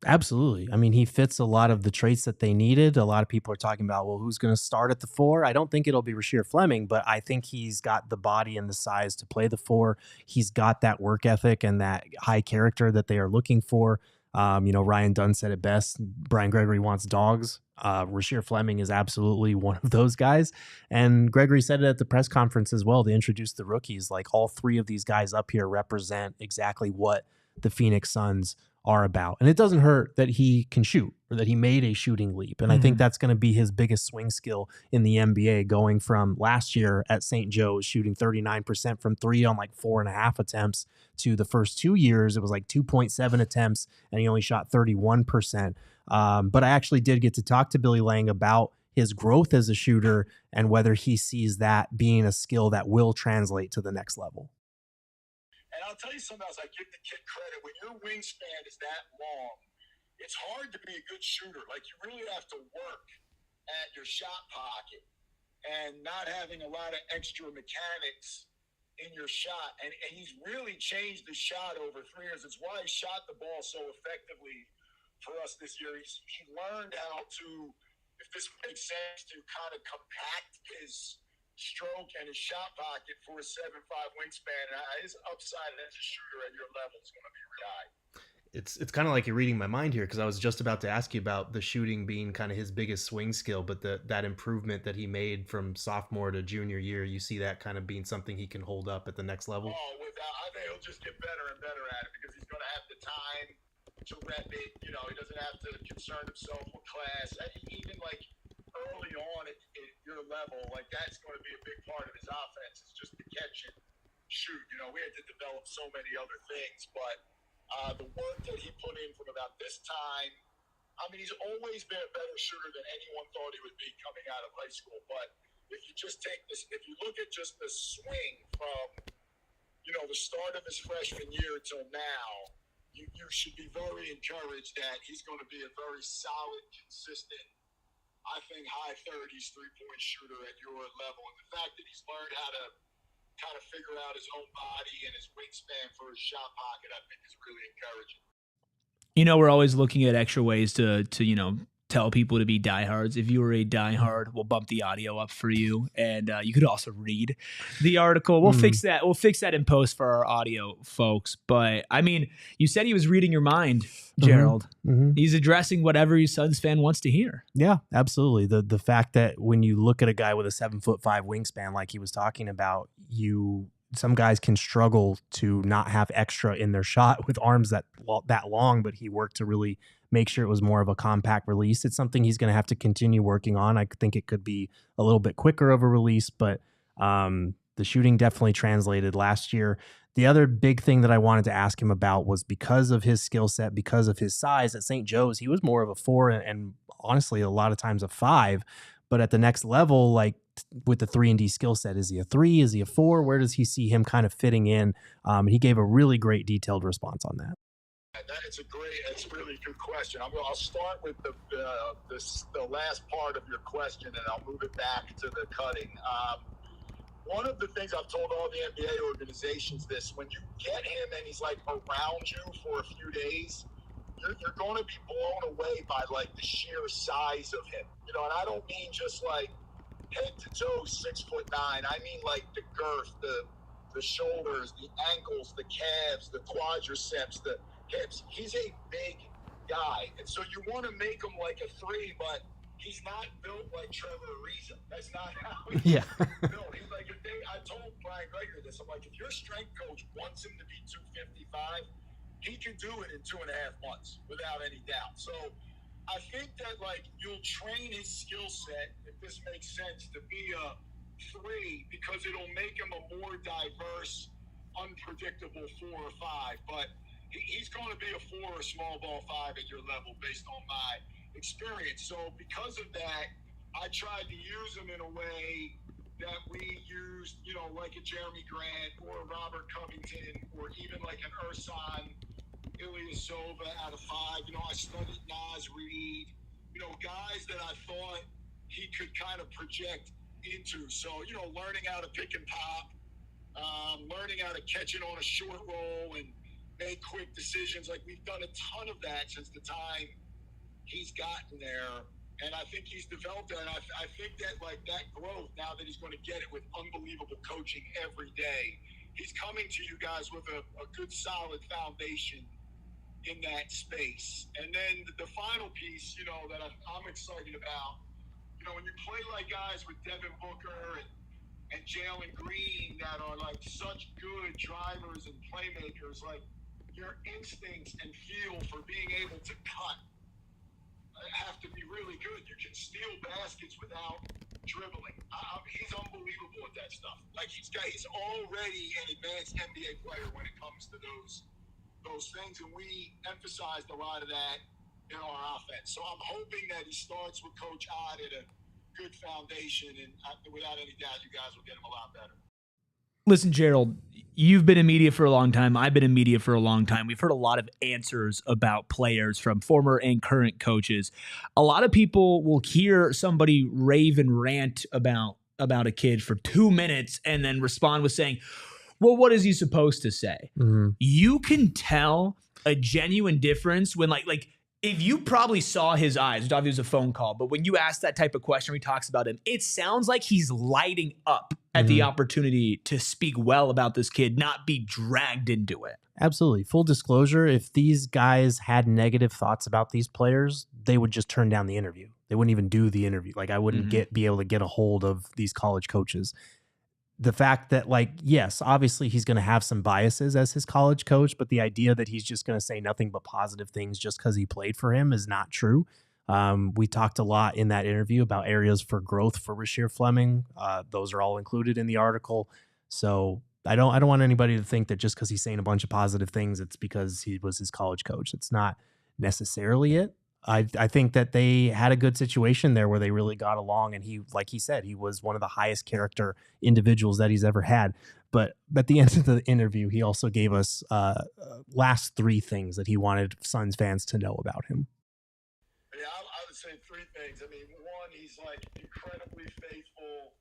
Absolutely. I mean, he fits a lot of the traits that they needed. A lot of people are talking about, well, who's going to start at the 4? I don't think it'll be Rasheer Fleming, but I think he's got the body and the size to play the 4. He's got that work ethic and that high character that they are looking for. Ryan Dunn said it best. Brian Gregory wants dogs. Rasheer Fleming is absolutely one of those guys. And Gregory said it at the press conference as well to introduce the rookies. All 3 of these guys up here represent exactly what the Phoenix Suns are about. And it doesn't hurt that he can shoot or that he made a shooting leap. And I think that's going to be his biggest swing skill in the NBA, going from last year at St. Joe's shooting 39% from 3 on 4.5 attempts to the first 2 years. It was 2.7 attempts and he only shot 31%. But I actually did get to talk to Billy Lange about his growth as a shooter and whether he sees that being a skill that will translate to the next level. And I'll tell you something else. I give the kid credit. When your wingspan is that long, it's hard to be a good shooter. You really have to work at your shot pocket and not having a lot of extra mechanics in your shot. And he's really changed the shot over 3 years. It's why he shot the ball so effectively for us this year. He learned how to, if this makes sense, to kind of compact his stroke and his shot pocket for a 7'5" wingspan. His upside as a shooter at your level is going to be really high. It's kind of like you're reading my mind here, because I was just about to ask you about the shooting being kind of his biggest swing skill, but that improvement that he made from sophomore to junior year, you see that kind of being something he can hold up at the next level? Oh, I think he'll just get better and better at it because he's going to have the time to rep it. He doesn't have to concern himself with class. Even early on at your level, that's going to be a big part of his offense. It's just to catch and shoot. We had to develop so many other things, but the work that he put in from about this time, he's always been a better shooter than anyone thought he would be coming out of high school. But if you just if you look at just the swing from, the start of his freshman year till now, you should be very encouraged that he's going to be a very solid, consistent, I think, high 30s three-point shooter at your level. And the fact that he's learned how to kind of figure out his own body and his wingspan for his shot pocket, I think is really encouraging. We're always looking at extra ways to tell people to be diehards. If you were a diehard, we'll bump the audio up for you, and you could also read the article. We'll fix that. We'll fix that in post for our audio folks. But I mean, you said he was reading your mind, Gerald. He's addressing whatever your Suns fan wants to hear. Yeah, absolutely. The fact that when you look at a guy with a 7'5" wingspan, like he was talking about, some guys can struggle to not have extra in their shot with arms that long, but he worked to really make sure it was more of a compact release. It's something he's going to have to continue working on. I think it could be a little bit quicker of a release, but the shooting definitely translated last year. The other big thing that I wanted to ask him about was because of his skill set, because of his size at St. Joe's, he was more of a 4 and honestly, a lot of times a 5. But at the next level, like with the 3-and-D skill set, is he a 3? Is he a 4? Where does he see him kind of fitting in? He gave a really great detailed response on that. It's a really good question. I'll start with the last part of your question, and I'll move it back to the cutting. One of the things I've told all the NBA organizations when you get him and he's like around you for a few days, you're going to be blown away by like the sheer size of him. And I don't mean just like head to toe 6'9". I mean like the girth, the shoulders, the ankles, the calves, the quadriceps, the hips. He's a big guy, and so you want to make him like a 3, but he's not built like Trevor Ariza. That's not how he's built. He's like, I told Brian Greger this. I'm like, if your strength coach wants him to be 255, he can do it in 2.5 months without any doubt. So I think that like you'll train his skill set, if this makes sense, to be a 3 because it'll make him a more diverse, unpredictable 4 or 5. But he's going to be a 4 or small ball 5 at your level based on my experience. So because of that, I tried to use him in a way that we used, like a Jeremy Grant or a Robert Covington or even like an Ersan Ilyasova out of 5. I studied Naz Reid, guys that I thought he could kind of project into. So, learning how to pick and pop, learning how to catch it on a short roll and make quick decisions. Like, we've done a ton of that since the time he's gotten there, and I think he's developed it. And I think that like that growth, now that he's going to get it with unbelievable coaching every day, he's coming to you guys with a good solid foundation in that space. And then the final piece, that I'm excited about, when you play like guys with Devin Booker and Jalen Green that are like such good drivers and playmakers, like your instincts and feel for being able to cut have to be really good. You can steal baskets without dribbling. He's unbelievable at that stuff. Like he's already an advanced NBA player when it comes to those things, and we emphasized a lot of that in our offense. So I'm hoping that he starts with Coach Odd at a good foundation, and without any doubt, you guys will get him a lot better. Listen, Gerald, you've been in media for a long time. I've been in media for a long time. We've heard a lot of answers about players from former and current coaches. A lot of people will hear somebody rave and rant about a kid for 2 minutes and then respond with saying, well, what is he supposed to say? You can tell a genuine difference when like if you probably saw his eyes, obviously it was a phone call, but when you ask that type of question where he talks about him, it sounds like he's lighting up at the opportunity to speak well about this kid, not be dragged into it. Absolutely. Full disclosure, if these guys had negative thoughts about these players, they would just turn down the interview. They wouldn't even do the interview. Like I wouldn't be able to get a hold of these college coaches. The fact that, like, yes, obviously he's going to have some biases as his college coach, but the idea that he's just going to say nothing but positive things just because he played for him is not true. We talked a lot in that interview about areas for growth for Rahseer Fleming. Those are all included in the article. So I don't want anybody to think that just because he's saying a bunch of positive things, it's because he was his college coach. It's not necessarily it. I think that they had a good situation there where they really got along. And he, like he said, he was one of the highest character individuals that he's ever had. But at the end of the interview, he also gave us last 3 things that he wanted Suns fans to know about him. Yeah, I would say 3 things. I mean, one, he's like incredibly faithful,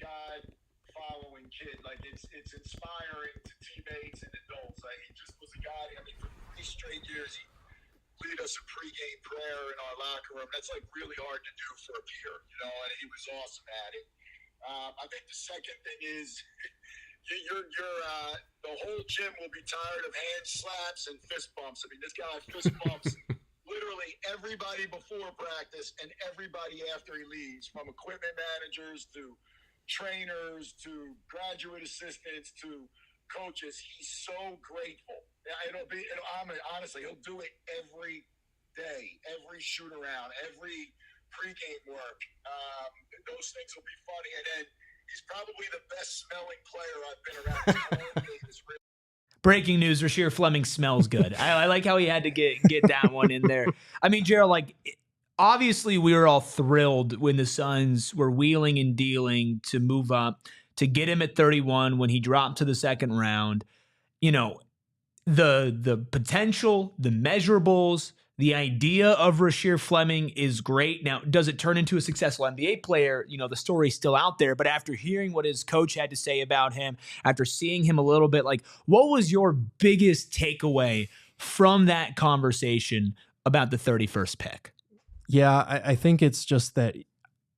God-following kid. Like it's inspiring to teammates and adults. Like he just was a guy. I mean, for 3 straight years, he lead us a pregame prayer in our locker room. That's like really hard to do for a peer, you know, and he was awesome at it. I think the second thing is the whole gym will be tired of hand slaps and fist bumps. I mean, this guy fist bumps literally everybody before practice and everybody after he leaves, from equipment managers to trainers to graduate assistants to coaches. He's so grateful. Honestly, he'll do it every day, every shoot around, every pregame work. Those things will be funny. And then he's probably the best smelling player I've been around. Breaking news, Rasheer Fleming smells good. I like how he had to get that one in there. I mean, Gerald, like, obviously we were all thrilled when the Suns were wheeling and dealing to move up, to get him at 31 when he dropped to the second round. You know, the potential, the measurables, the idea of Rasheer Fleming is great. Now, does it turn into a successful NBA player? You know, the story's still out there, but after hearing what his coach had to say about him, after seeing him a little bit, like, what was your biggest takeaway from that conversation about the 31st pick? Yeah, I think it's just that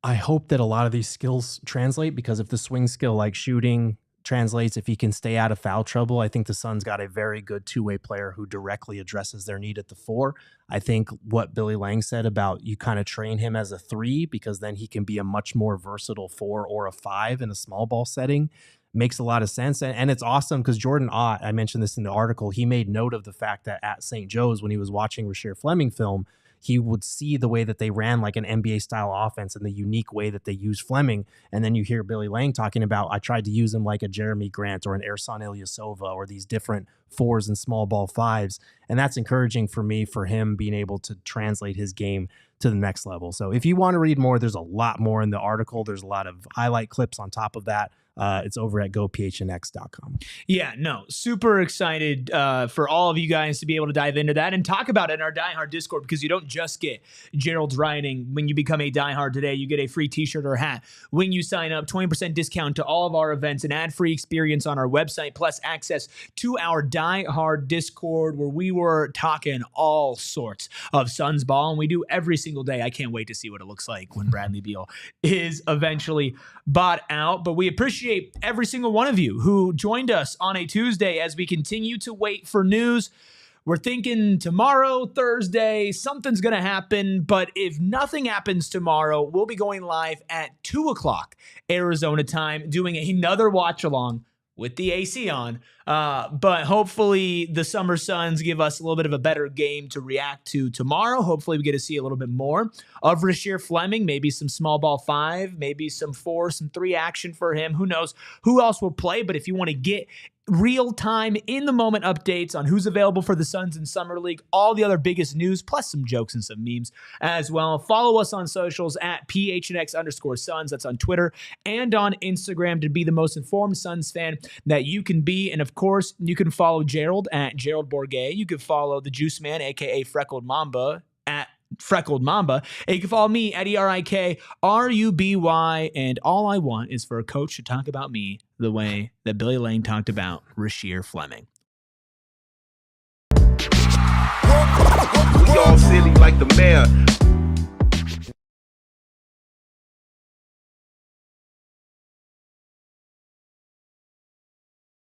I hope that a lot of these skills translate, because if the swing skill like shooting translates, if he can stay out of foul trouble, I think the Suns got a very good two-way player who directly addresses their need at the 4. I think what Billy Lange said about you kind of train him as a 3, because then he can be a much more versatile 4 or a 5 in a small ball setting, makes a lot of sense. And it's awesome because Jordan Ott, I mentioned this in the article, he made note of the fact that at St. Joe's, when he was watching Rasheer Fleming film, he would see the way that they ran like an NBA style offense and the unique way that they use Fleming. And then you hear Billy Lange talking about, I tried to use him like a Jeremy Grant or an Ersan Ilyasova or these different 4s and small ball 5s. And that's encouraging for me, for him being able to translate his game to the next level. So if you want to read more, there's a lot more in the article. There's a lot of highlight clips on top of that. It's over at gophnx.com. Yeah, no, super excited for all of you guys to be able to dive into that and talk about it in our Die Hard Discord, because you don't just get Gerald's writing. When you become a Die Hard today, you get a free t-shirt or hat. When you sign up, 20% discount to all of our events, an ad-free experience on our website, plus access to our Die Hard Discord, where we were talking all sorts of Suns ball, and we do every single day. I can't wait to see what it looks like when Bradley Beal is eventually bought out. But we appreciate every single one of you who joined us on a Tuesday as we continue to wait for news. We're thinking tomorrow, Thursday, something's going to happen. But if nothing happens tomorrow, we'll be going live at 2 o'clock Arizona time, doing another watch along with the AC on. But hopefully the Summer Suns give us a little bit of a better game to react to tomorrow. Hopefully we get to see a little bit more of Rasheer Fleming, maybe some small ball 5, maybe some 4, some 3 action for him. Who knows who else will play? But if you want to get real-time, in-the-moment updates on who's available for the Suns in Summer League, all the other biggest news, plus some jokes and some memes as well. Follow us on socials at PHNX_Suns. That's on Twitter and on Instagram to be the most informed Suns fan that you can be. And of course, you can follow Gerald at Gerald Bourget. You can follow the Juice Man, aka Freckled Mamba, at Freckled Mamba. And you can follow me at ERIKRUBY. And all I want is for a coach to talk about me the way that Billy Lange talked about Rasheer Fleming. We all silly like the mayor.